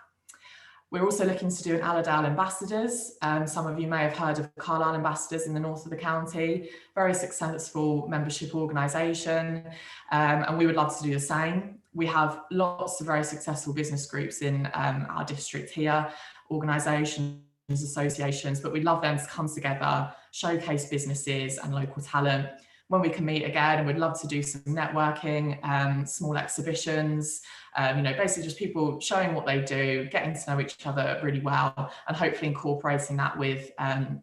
We're also looking to do an Allerdale Ambassadors. Some of you may have heard of Carlisle Ambassadors in the north of the county, very successful membership organisation, and we would love to do the same. We have lots of very successful business groups in our district here, organisations, associations, but we'd love them to come together, showcase businesses and local talent. When we can meet again, and we'd love to do some networking, small exhibitions, you know, basically just people showing what they do, getting to know each other really well, and hopefully incorporating that with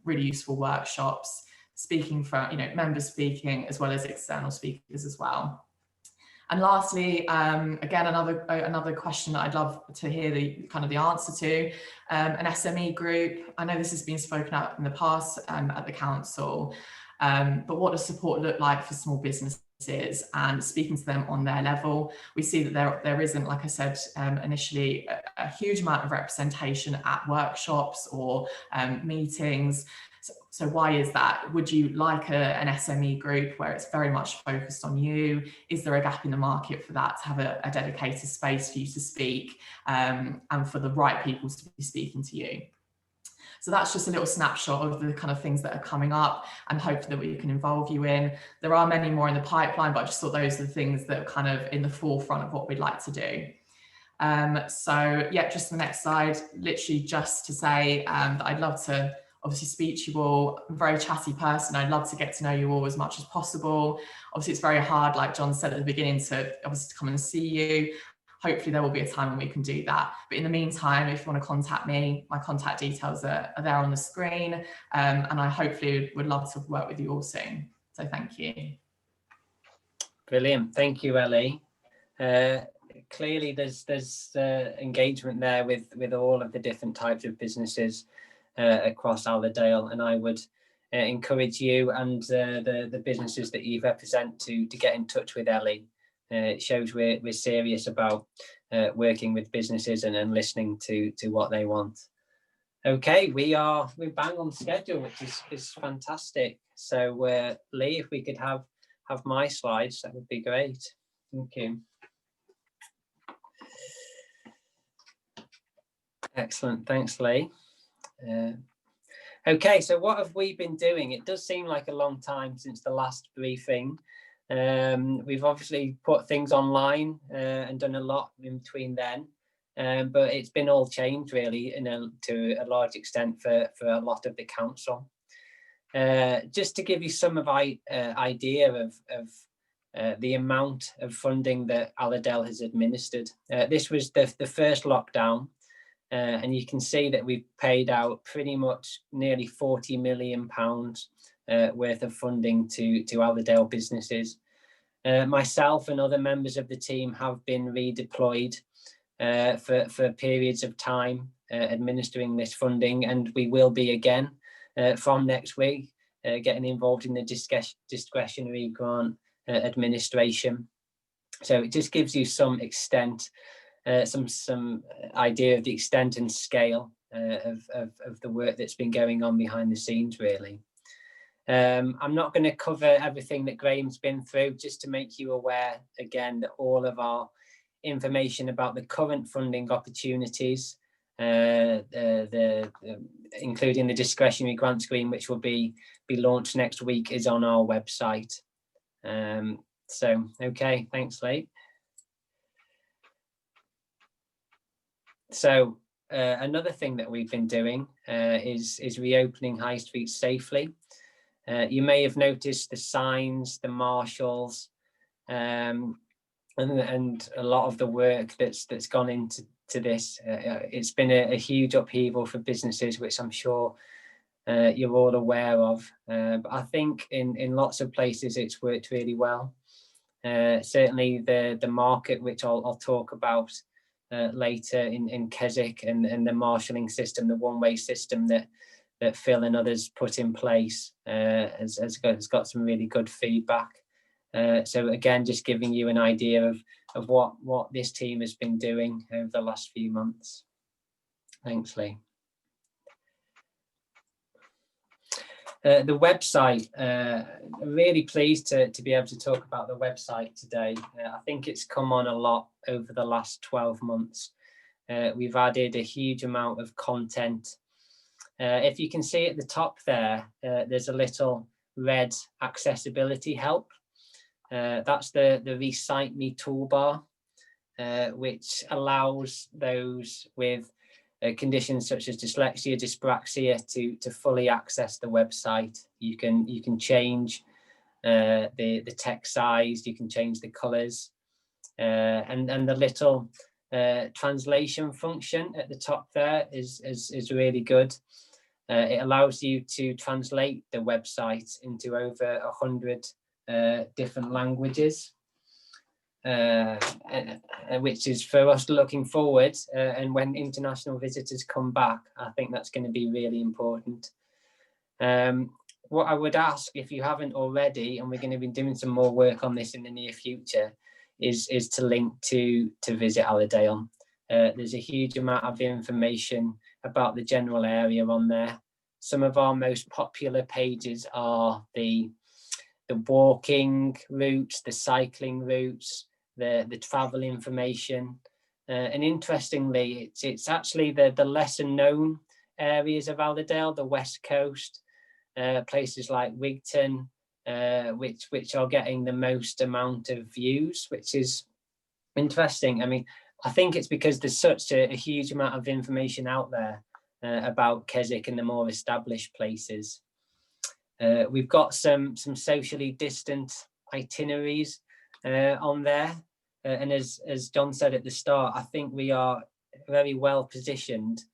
really useful workshops, speaking for, you know, members speaking as well as external speakers as well. And lastly, again, another question that I'd love to hear the answer to, an SME group. I know this has been spoken about in the past at the council, but what does support look like for small businesses, and speaking to them on their level? We see that there isn't, like I said initially, a huge amount of representation at workshops or meetings. So why is that? Would you like an SME group where it's very much focused on you? Is there a gap in the market for that, to have a dedicated space for you to speak and for the right people to be speaking to you? So that's just a little snapshot of the kind of things that are coming up and hope that we can involve you in. There are many more in the pipeline, but I just thought those are the things that are kind of in the forefront of what we'd like to do. So yeah, just the next slide, literally just to say that I'd love to obviously speak to you all. I'm a very chatty person. I'd love to get to know you all as much as possible. Obviously, it's very hard, like John said at the beginning, to obviously come and see you. Hopefully there will be a time when we can do that. But in the meantime, if you want to contact me, my contact details are there on the screen. And I hopefully would love to work with you all soon. So thank you. Brilliant. Thank you, Ellie. Clearly there's engagement there with all of the different types of businesses across Allerdale, and I would encourage you and the businesses that you represent to get in touch with Ellie. It shows we're serious about working with businesses and listening to what they want. Okay, we're bang on schedule, which is fantastic. So Lee, if we could have my slides, that would be great. Thank you. Excellent, thanks, Lee. Okay, so what have we been doing? It does seem like a long time since the last briefing. We've obviously put things online and done a lot in between then, but it's been all changed really to a large extent for a lot of the council. Just to give you some idea of the amount of funding that Allerdale has administered. This was the first lockdown, and you can see that we've paid out pretty much nearly £40 million worth of funding to Allerdale businesses. Myself and other members of the team have been redeployed for periods of time administering this funding, and we will be again from next week getting involved in the discretionary grant administration. So it just gives you some extent, some idea of the extent and scale of the work that's been going on behind the scenes really. I'm not going to cover everything that Graham's been through, just to make you aware again that all of our information about the current funding opportunities, including the discretionary grant scheme, which will be launched next week, is on our website. So, okay, thanks, Lee. So another thing that we've been doing is reopening High Street safely. You may have noticed the signs, the marshals, and a lot of the work that's gone into this. It's been a huge upheaval for businesses, which I'm sure you're all aware of. But I think in lots of places it's worked really well. Certainly the market, which I'll talk about later in Keswick, and the marshalling system, the one-way system that Phil and others put in place has got some really good feedback. So again, just giving you an idea of what this team has been doing over the last few months. Thanks, Lee. The website, really pleased to be able to talk about the website today. I think it's come on a lot over the last 12 months. We've added a huge amount of content. If you can see at the top there, there's a little red accessibility help. That's the Recite Me toolbar, which allows those with conditions such as dyslexia, dyspraxia to fully access the website. You can change the text size, you can change the colors, and the little translation function at the top there is really good. It allows you to translate the website into over 100 different languages. Which is for us looking forward, and when international visitors come back, I think that's going to be really important. What I would ask, if you haven't already, and we're going to be doing some more work on this in the near future, is to link to Visit Allerdale. There's a huge amount of information about the general area on there. Some of our most popular pages are the walking routes, the cycling routes, the travel information, and interestingly, it's actually the lesser known areas of Allerdale, the West Coast, places like Wigton, which are getting the most amount of views, which is interesting. I mean, I think it's because there's such a huge amount of information out there about Keswick and the more established places. We've got some socially distant itineraries on there, and as John said at the start, I think we are very well positioned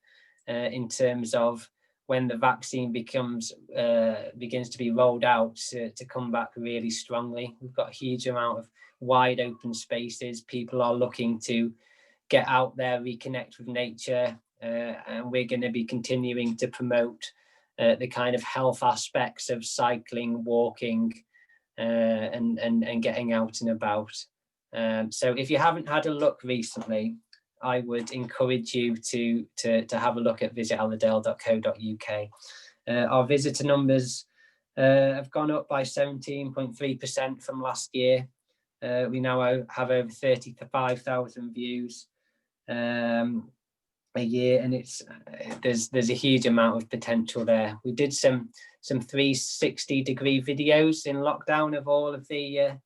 in terms of when the vaccine begins to be rolled out to come back really strongly. We've got a huge amount of wide open spaces. People are looking to get out there, reconnect with nature, and we're going to be continuing to promote the kind of health aspects of cycling, walking, and getting out and about. So if you haven't had a look recently, I would encourage you to have a look at visitalledale.co.uk. Our visitor numbers have gone up by 17.3% from last year. We now have over 35,000 views a year, and there's a huge amount of potential there. We did some 360-degree videos in lockdown of all of the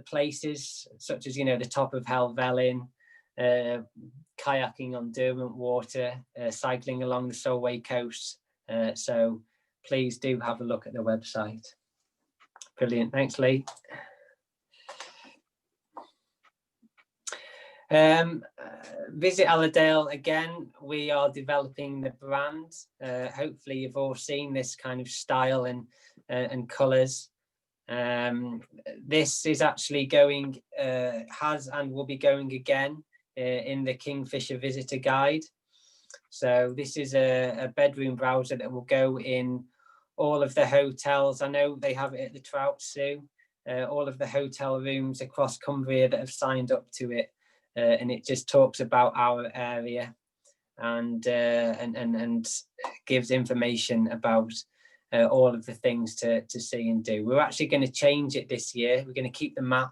places, such as the top of Helvellyn, kayaking on Derwent Water, cycling along the Solway coast. So please do have a look at the website. Brilliant, thanks, Lee. Visit Allerdale, again, we are developing the brand. Hopefully you've all seen this kind of style and colours. This is actually going, has and will be going again in the Kingfisher Visitor Guide. So this is a bedroom browser that will go in all of the hotels. I know they have it at the Trout Zoo, all of the hotel rooms across Cumbria that have signed up to it. And it just talks about our area and gives information about all of the things to see and do. We're actually going to change it this year. We're going to keep the map,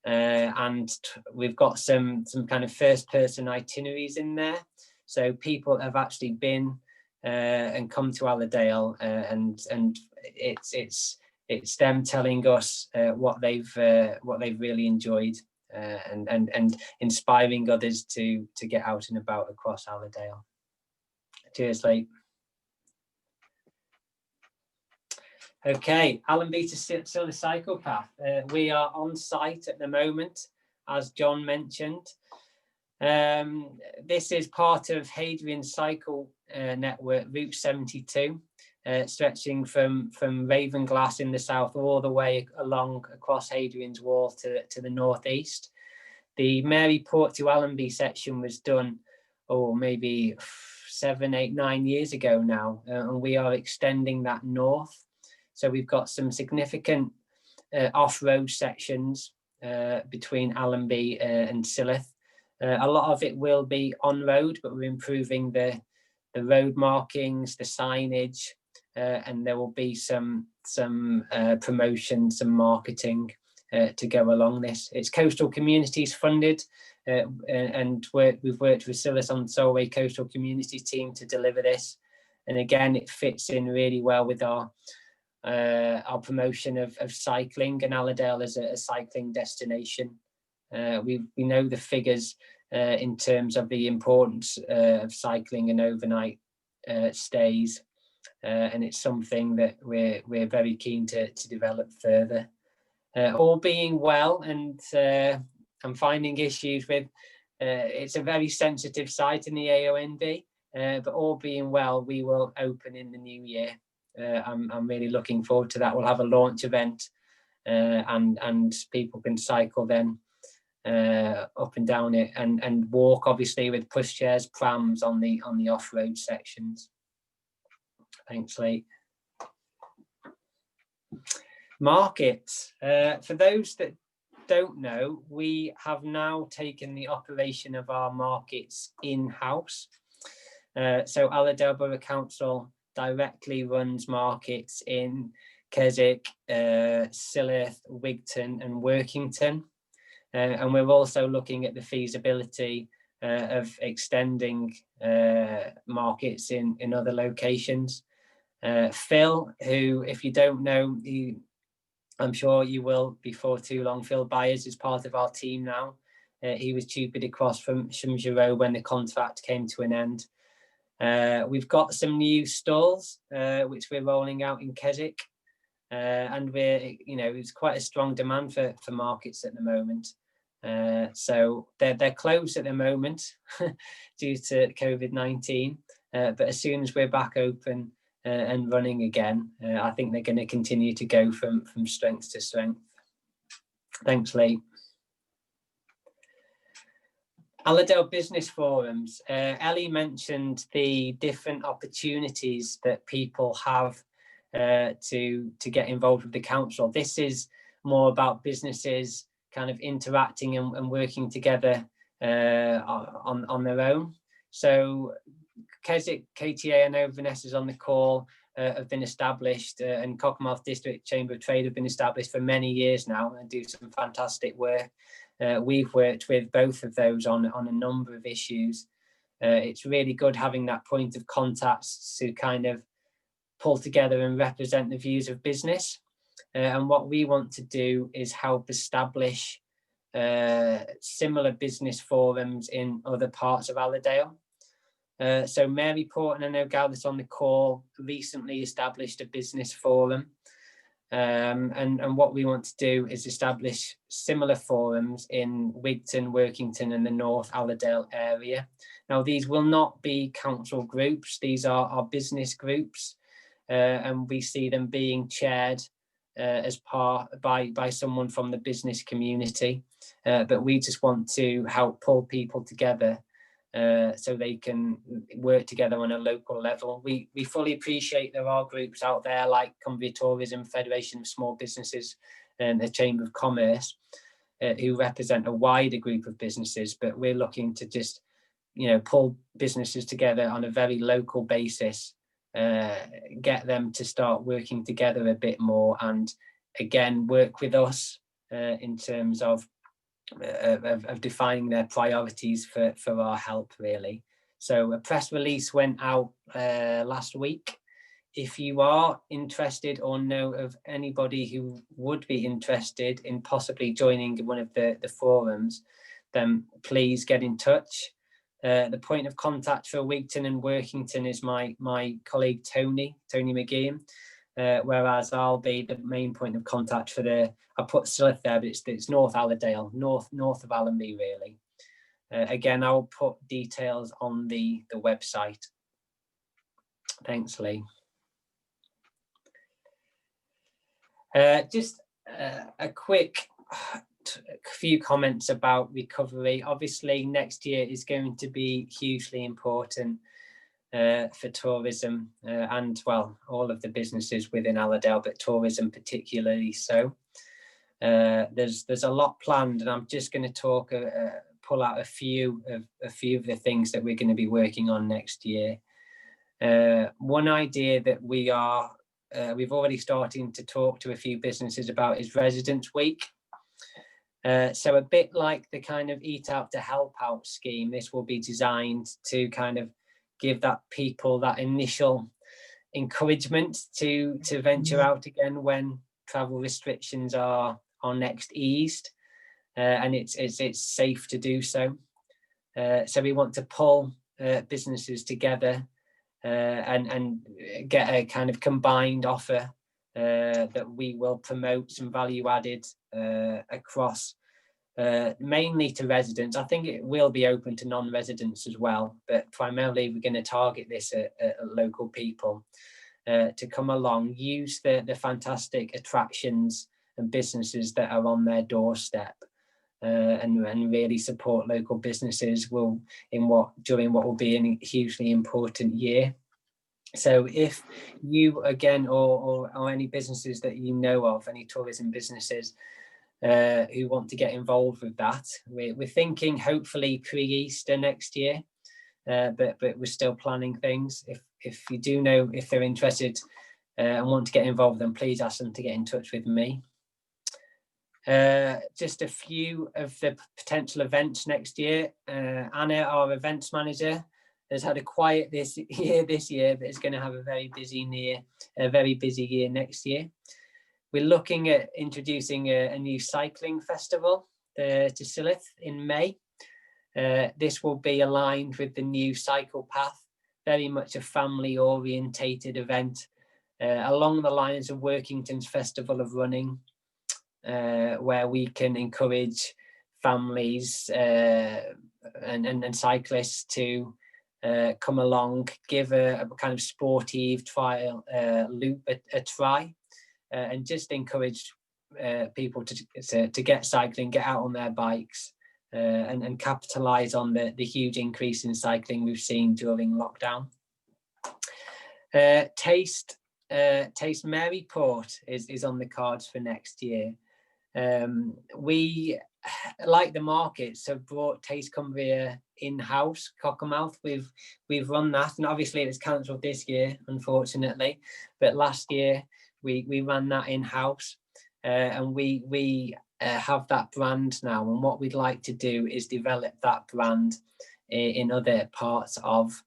and we've got some kind of first-person itineraries in there. So people have actually been and come to Allerdale, and it's them telling us what they've really enjoyed. And inspiring others to get out and about across Allerdale. Cheers, Lee. Okay, Allenby to Silver Cycle Path. We are on site at the moment, as John mentioned. This is part of Hadrian's Cycle Network, Route 72, stretching from Ravenglass in the south all the way along across Hadrian's Wall to the northeast. The Maryport to Allenby section was done, maybe 7, 8, 9 years ago now, and we are extending that north. So we've got some significant off-road sections between Allenby and Silloth. A lot of it will be on road, but we're improving the road markings, the signage, and there will be some promotion, some marketing to go along this. It's Coastal Communities funded, and we've worked with Silloth on Solway Coastal Communities team to deliver this. And again, it fits in really well with our promotion of cycling and Allerdale as a cycling destination. We know the figures in terms of the importance of cycling and overnight stays, and it's something that we're very keen to develop further. All being well, and I'm finding issues with it's a very sensitive site in the AONB, but all being well, we will open in the new year. I'm really looking forward to that. We'll have a launch event, and people can cycle then up and down it, and walk obviously with pushchairs, prams on the off-road sections. Thanks, Lee. Markets. For those that don't know, we have now taken the operation of our markets in-house. So Allerdale Borough Council directly runs markets in Keswick, Silloth, Wigton and Workington. And we're also looking at the feasibility of extending markets in other locations. Phil, who, if you don't know, I'm sure you will before too long, Phil Byers is part of our team now. He was tutored across from Giroux when the contract came to an end. We've got some new stalls which we're rolling out in Keswick, and there's quite a strong demand for markets at the moment. So they're closed at the moment due to COVID-19, but as soon as we're back open and running again, I think they're going to continue to go from strength to strength. Thanks, Lee. Allerdale Business Forums. Ellie mentioned the different opportunities that people have to get involved with the council. This is more about businesses kind of interacting and working together on their own. So Keswick, KTA, I know Vanessa's on the call, have been established, and Cockermouth District Chamber of Trade have been established for many years now and do some fantastic work. We've worked with both of those on a number of issues. It's really good having that point of contact to kind of pull together and represent the views of business. And what we want to do is help establish similar business forums in other parts of Allerdale. So Maryport, and I know Gareth's on the call, recently established a business forum. And what we want to do is establish similar forums in Wigton, Workington and the North Allerdale area. Now, these will not be council groups, these are our business groups, and we see them being chaired as by someone from the business community. But we just want to help pull people together so they can work together on a local level. We fully appreciate there are groups out there like Cumbria Tourism, Federation of Small Businesses and the Chamber of Commerce who represent a wider group of businesses, but we're looking to just, pull businesses together on a very local basis, get them to start working together a bit more, and again, work with us in terms of defining their priorities for our help, really. So a press release went out last week. If you are interested or know of anybody who would be interested in possibly joining one of the forums, then please get in touch. The point of contact for Wigton and Workington is my colleague Tony McGeehan, whereas I'll be the main point of contact for I put Silloth there, but it's North Allerdale, north of Allenby, really. Again, I'll put details on the website. Thanks, Lee. Just a quick few comments about recovery. Obviously, next year is going to be hugely important for tourism and, well, all of the businesses within Allerdale, but tourism particularly so. There's a lot planned, and I'm just going to pull out a few of the things that we're going to be working on next year. One idea that we've already starting to talk to a few businesses about is Residents Week. So a bit like the kind of Eat Out to Help Out scheme, this will be designed to kind of give that people that initial encouragement to venture out again when travel restrictions are next eased, and it's safe to do so. So we want to pull businesses together and get a kind of combined offer that we will promote some value added across, mainly to residents. I think it will be open to non-residents as well, but primarily we're going to target this at local people to come along, use the fantastic attractions and businesses that are on their doorstep, and really support local businesses during what will be a hugely important year. So if you, again, or any businesses that you know of, any tourism businesses who want to get involved with that, we're thinking hopefully pre-Easter next year, but we're still planning things. If you do know if they're interested and want to get involved, then please ask them to get in touch with me. Just a few of the potential events next year. Anna, our events manager, has had a quiet this year, but is going to have a very busy year next year. We're looking at introducing a new cycling festival to Silloth in May. This will be aligned with the new cycle path, very much a family orientated event, along the lines of Workington's Festival of Running, where we can encourage families and cyclists to come along, give a kind of sportive trial loop a try, and just encourage people to get cycling, get out on their bikes, and capitalise on the huge increase in cycling we've seen during lockdown. Taste Maryport is on the cards for next year. We, like the markets, have brought Taste Cumbria in-house. Cockermouth, we've run that, and obviously it was cancelled this year, unfortunately, but last year we ran that in-house, and we have that brand now, and what we'd like to do is develop that brand in other parts of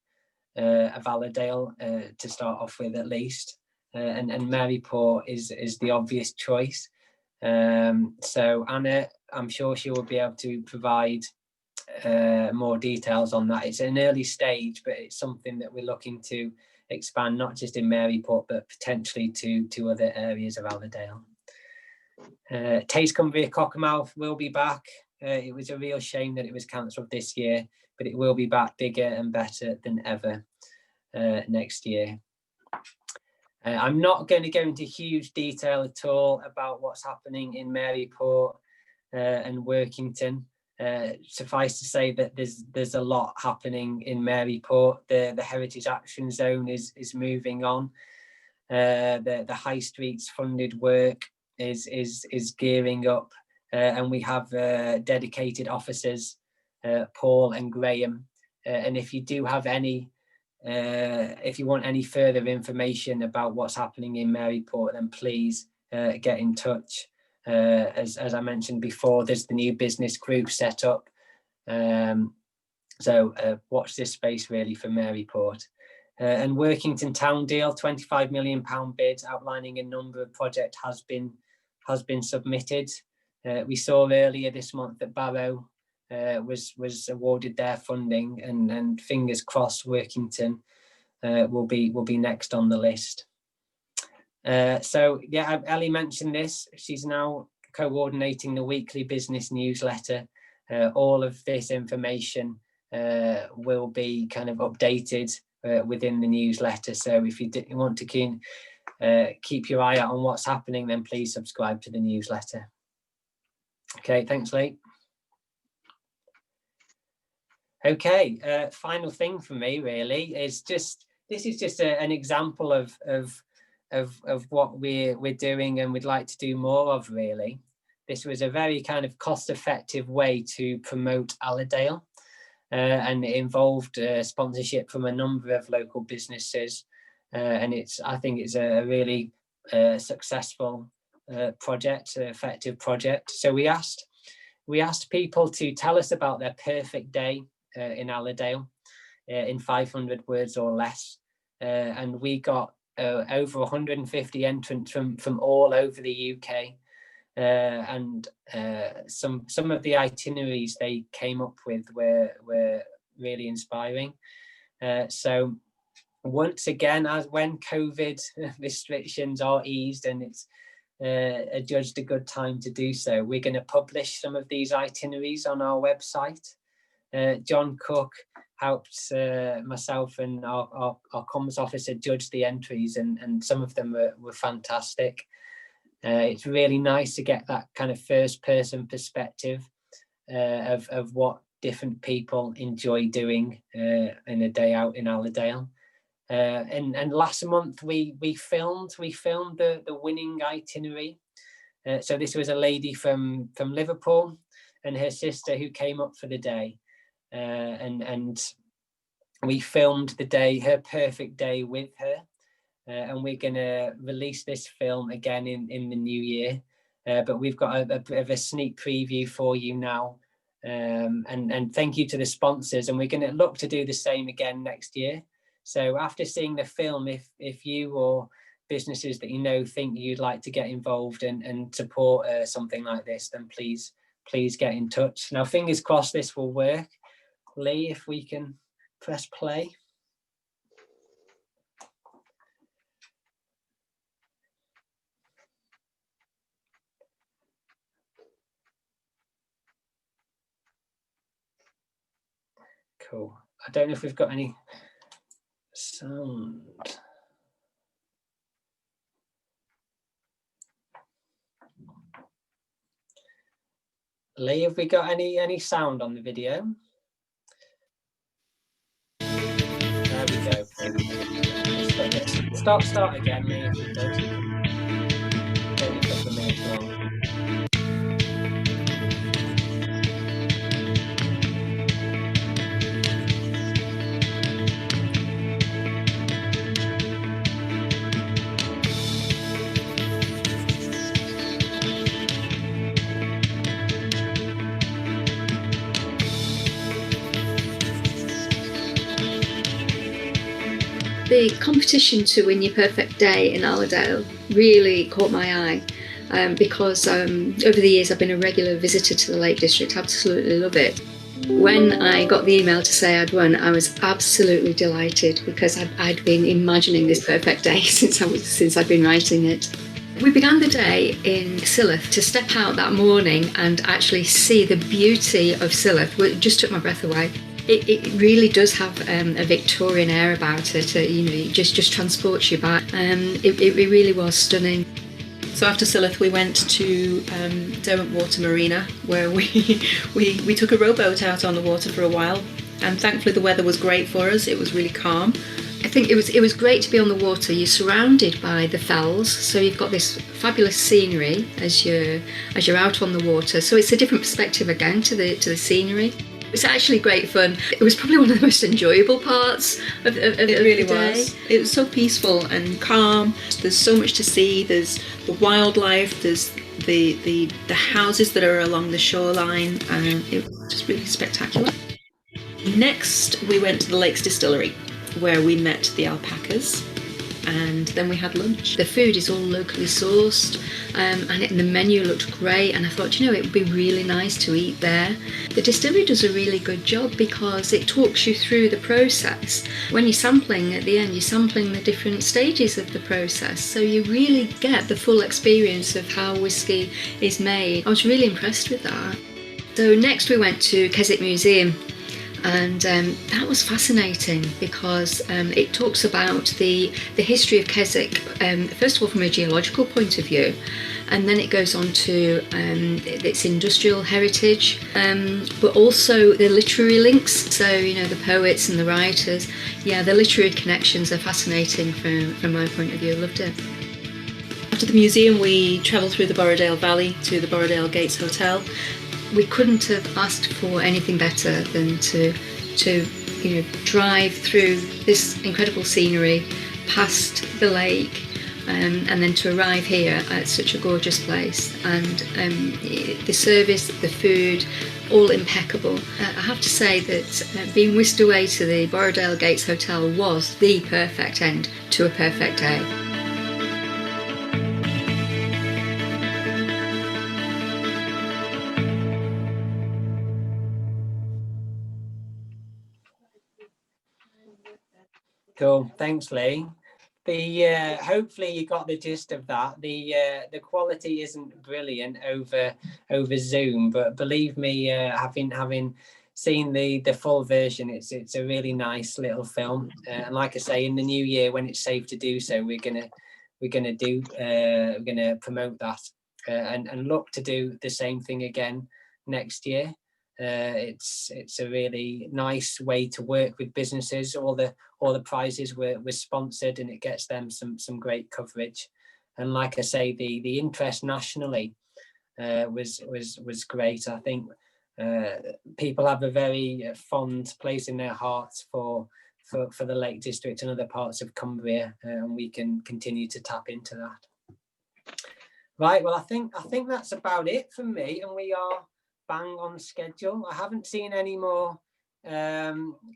Allerdale, to start off with at least, and Maryport is the obvious choice. So Anna, I'm sure she will be able to provide more details on that. It's an early stage, but it's something that we're looking to expand, not just in Maryport, but potentially to other areas of Allerdale. Taste Cumbria Cockermouth will be back. It was a real shame that it was cancelled this year, but it will be back bigger and better than ever next year. I'm not going to go into huge detail at all about what's happening in Maryport and Workington. Suffice to say that there's a lot happening in Maryport. The Heritage Action Zone is moving on. The High Streets funded work is gearing up, and we have dedicated officers, Paul and Graham. And if you do have if you want any further information about what's happening in Maryport, then please get in touch. As I mentioned before, there's the new business group set up. So watch this space really for Maryport. And Workington Town Deal, £25 million bid outlining a number of projects has been submitted. We saw earlier this month that Barrow was awarded their funding, and fingers crossed Workington will be next on the list. So yeah, Ellie mentioned this. She's now coordinating the weekly business newsletter. All of this information will be kind of updated within the newsletter. So if you want to keep your eye out on what's happening, then please subscribe to the newsletter. Okay, thanks, Lee. Okay, final thing for me really is this is just an example of what we're doing and we'd like to do more of really. this was a very kind of cost-effective way to promote Allerdale, and it involved sponsorship from a number of local businesses, and I think it's a really successful project, effective project. So we asked people to tell us about their perfect day in Allerdale in 500 words or less, and we got over 150 entrants from all over the UK, and some of the itineraries they came up with were really inspiring. So once again, as when COVID restrictions are eased and it's adjudged a good time to do so, we're going to publish some of these itineraries on our website. John Cook helped myself and our comms officer judge the entries, and some of them were fantastic. It's really nice to get that kind of first person perspective of what different people enjoy doing in a day out in Allerdale. And last month we filmed the winning itinerary. So this was a lady from Liverpool and her sister who came up for the day, and we filmed the day, her perfect day, with her, and we're going to release this film again in the new year, but we've got a bit of a sneak preview for you now, and thank you to the sponsors, and we're going to look to do the same again next year. So after seeing the film, if you or businesses that you know think you'd like to get involved and support something like this, then please get in touch. Now, fingers crossed this will work. Lee, if we can press play. Cool. I don't know if we've got any sound. Lee, have we got any sound on the video? There we go. Start again, Lee, if you could. Maybe a couple of minutes long. The competition to win your perfect day in Allerdale really caught my eye because over the years I've been a regular visitor to the Lake District. Absolutely love it. When I got the email to say I'd won, I was absolutely delighted because I'd been imagining this perfect day since I'd been writing it. We began the day in Silloth. To step out that morning and actually see the beauty of Silloth, it just took my breath away. It really does have a Victorian air about it. It just transports you back. It really was stunning. So after Silloth, we went to Derwent Water Marina, where we took a rowboat out on the water for a while, and thankfully the weather was great for us. It was really calm. I think it was great to be on the water. You're surrounded by the fells, so you've got this fabulous scenery as you're out on the water. So it's a different perspective again to the scenery. It was actually great fun. It was probably one of the most enjoyable parts of It really the day. was. It was so peaceful and calm. There's so much to see. There's the wildlife. There's the houses that are along the shoreline, and it was just really spectacular. Next, we went to the Lakes Distillery, where we met the alpacas, and then we had lunch. The food is all locally sourced, and the menu looked great, and I thought, it would be really nice to eat there. The distillery does a really good job because it talks you through the process. When you're sampling at the end, you're sampling the different stages of the process, so you really get the full experience of how whiskey is made. I was really impressed with that. So next we went to Keswick Museum. And that was fascinating because it talks about the history of Keswick, first of all from a geological point of view, and then it goes on to its industrial heritage, but also the literary links. So, the poets and the writers. Yeah, the literary connections are fascinating from my point of view. I loved it. After the museum, we travelled through the Borrowdale Valley to the Borrowdale Gates Hotel. We couldn't have asked for anything better than to drive through this incredible scenery, past the lake, and then to arrive here at such a gorgeous place. And the service, the food, all impeccable. I have to say that being whisked away to the Borrowdale Gates Hotel was the perfect end to a perfect day. Cool, thanks, Lee. Hopefully you got the gist of that. The quality isn't brilliant over Zoom, but believe me, having seen the full version, it's a really nice little film. And like I say, in the new year, when it's safe to do so, we're gonna promote that and look to do the same thing again next year. It's a really nice way to work with businesses. All the prizes were sponsored, and it gets them some great coverage. And like I say, the interest nationally was great. I think people have a very fond place in their hearts for the Lake District and other parts of Cumbria, and we can continue to tap into that. Right. Well, I think that's about it from me, and we are bang on schedule. I haven't seen any more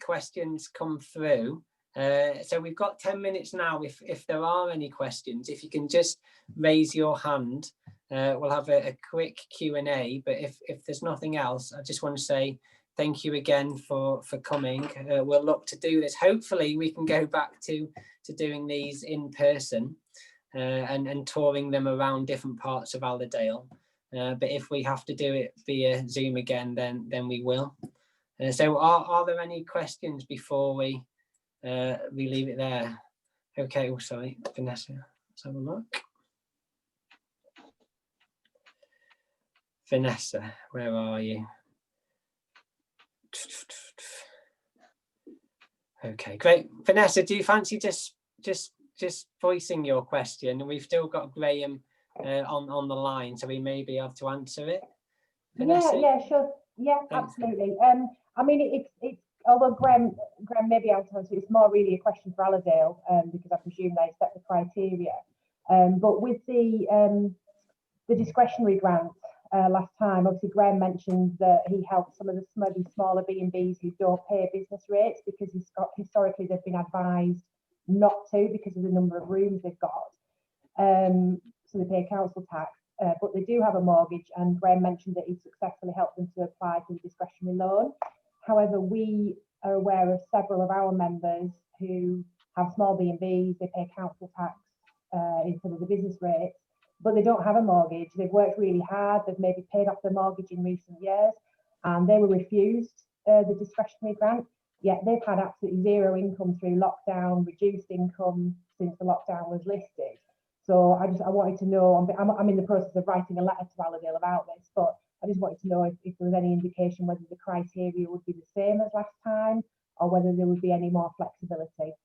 questions come through. So we've got 10 minutes now. If there are any questions, if you can just raise your hand, we'll have a quick Q&A. But if there's nothing else, I just want to say thank you again for coming. We'll look to do this. Hopefully we can go back to doing these in person and touring them around different parts of Allerdale. But if we have to do it via Zoom again, then we will. So are there any questions before we leave it there? Okay, oh, sorry, Vanessa, let's have a look. Vanessa, where are you? Okay, great. Vanessa, do you fancy just voicing your question? And we've still got Graham on the line, so we may be able to answer it. Vanessa? Yeah, sure. Yeah, Thanks. absolutely. I mean, it's although Graham may be able to answer, it's more really a question for Allerdale, because I presume they set the criteria. But with the discretionary grant last time, obviously Graham mentioned that he helped some of the maybe smaller B&Bs who don't pay business rates because historically they've been advised not to because of the number of rooms they've got. So they pay council tax, but they do have a mortgage, and Graham mentioned that he successfully helped them to apply for the discretionary loan. However, we are aware of several of our members who have small B&Bs, they pay council tax instead of the business rates, but they don't have a mortgage. They've worked really hard, they've maybe paid off their mortgage in recent years, and they were refused the discretionary grant, yet they've had absolutely zero income through lockdown, reduced income since the lockdown was lifted. So I wanted to know, I'm in the process of writing a letter to Allerdale about this, but I just wanted to know if there was any indication whether the criteria would be the same as last time or whether there would be any more flexibility.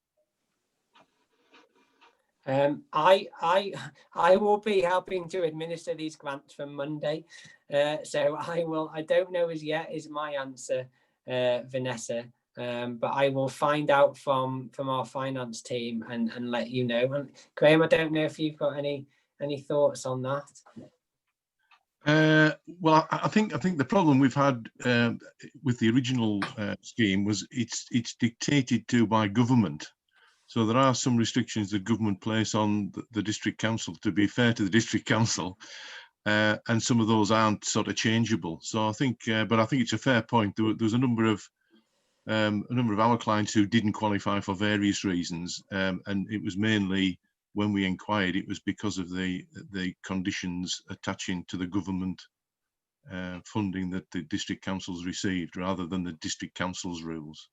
I will be helping to administer these grants from Monday, so I don't know as yet is my answer, Vanessa. But I will find out from our finance team and let you know. And Graham, I don't know if you've got any thoughts on that. Well, I think the problem we've had with the original scheme was it's dictated to by government. So there are some restrictions that government place on the district council to be fair to the district council, and some of those aren't sort of changeable. So I think, but I think it's a fair point. There's a number of our clients who didn't qualify for various reasons, and it was mainly when we inquired, it was because of the conditions attaching to the government funding that the district councils received, rather than the district council's rules.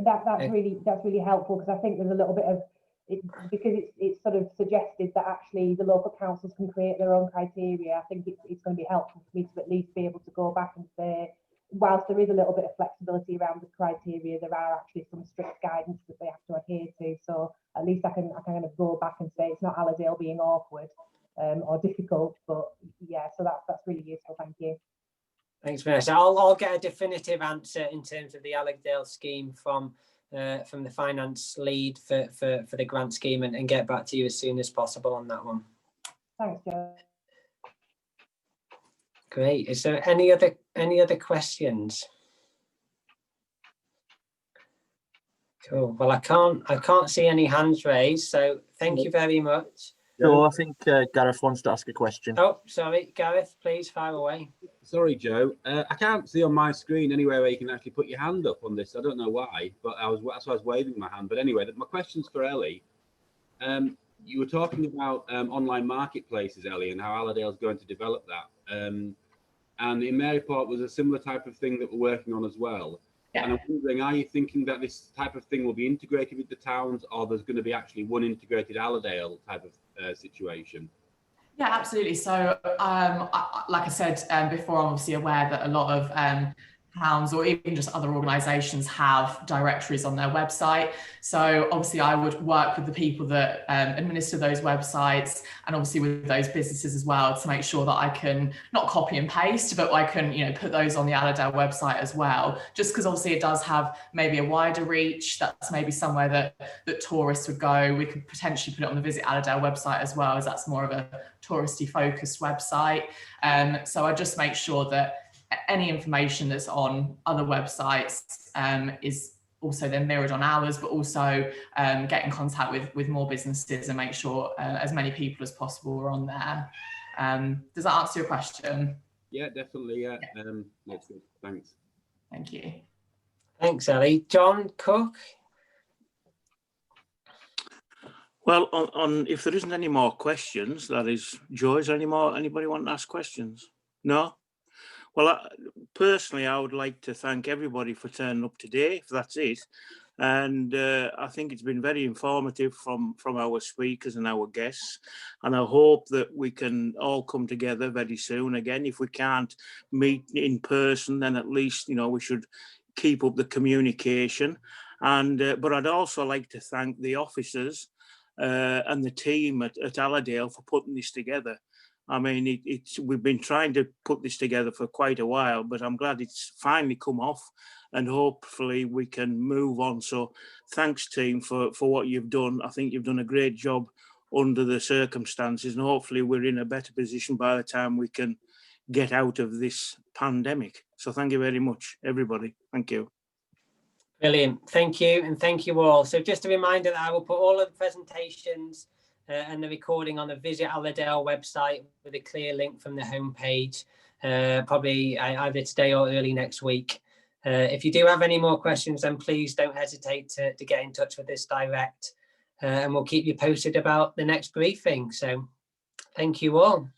That's really helpful, because I think there's a little bit of it, because it's sort of suggested that actually the local councils can create their own criteria. I think it's going to be helpful for me to at least be able to go back and say, whilst there is a little bit of flexibility around the criteria, there are actually some strict guidance that they have to adhere to. So at least I can kind of go back and say it's not Allerdale being awkward or difficult, but yeah, so that's really useful. Thank you. Thanks, Vanessa. I'll get a definitive answer in terms of the Allerdale scheme from the finance lead for the grant scheme and get back to you as soon as possible on that one. Thanks, Joe. Great. Is there any other questions? Cool. Well, I can't see any hands raised, so thank you very much. So I think Gareth wants to ask a question. Oh, sorry, Gareth, please fire away. Sorry, Joe. I can't see on my screen anywhere where you can actually put your hand up on this. I don't know why, but that's why I was waving my hand. But anyway, my question's for Ellie. You were talking about online marketplaces, Ellie, and how Allerdale's going to develop that. And in their report was a similar type of thing that we're working on as well. Yeah. And I'm wondering, are you thinking that this type of thing will be integrated with the towns, or there's going to be actually one integrated Allerdale type of situation? Yeah, absolutely. So, like I said before, I'm obviously aware that a lot of towns or even just other organisations have directories on their website. So obviously I would work with the people that administer those websites and obviously with those businesses as well to make sure that I can not copy and paste, but I can, you know, put those on the Allerdale website as well, just because obviously it does have maybe a wider reach. That's maybe somewhere that tourists would go. We could potentially put it on the Visit Allerdale website as well, as that's more of a touristy focused website. So I just make sure that any information that's on other websites is also then mirrored on ours, but also get in contact with more businesses and make sure as many people as possible are on there. Does that answer your question? Yeah, definitely. Yeah. That's good. Thanks. Thank you. Thanks, Ellie. John Cook. Well, on if there isn't any more questions, that is, Joe, is there anybody want to ask questions? No? Well, personally, I would like to thank everybody for turning up today, if that's it. And I think it's been very informative from our speakers and our guests. And I hope that we can all come together very soon. Again, if we can't meet in person, then at least, you know, we should keep up the communication. And but I'd also like to thank the officers and the team at Allerdale for putting this together. I mean, we've been trying to put this together for quite a while, but I'm glad it's finally come off and hopefully we can move on. So thanks, team, for what you've done. I think you've done a great job under the circumstances and hopefully we're in a better position by the time we can get out of this pandemic. So thank you very much, everybody. Thank you. Brilliant. Thank you. And thank you all. So just a reminder that I will put all of the presentations and the recording on the Visit Allerdale website with a clear link from the homepage, probably either today or early next week. If you do have any more questions, then please don't hesitate to get in touch with us direct and we'll keep you posted about the next briefing. So thank you all.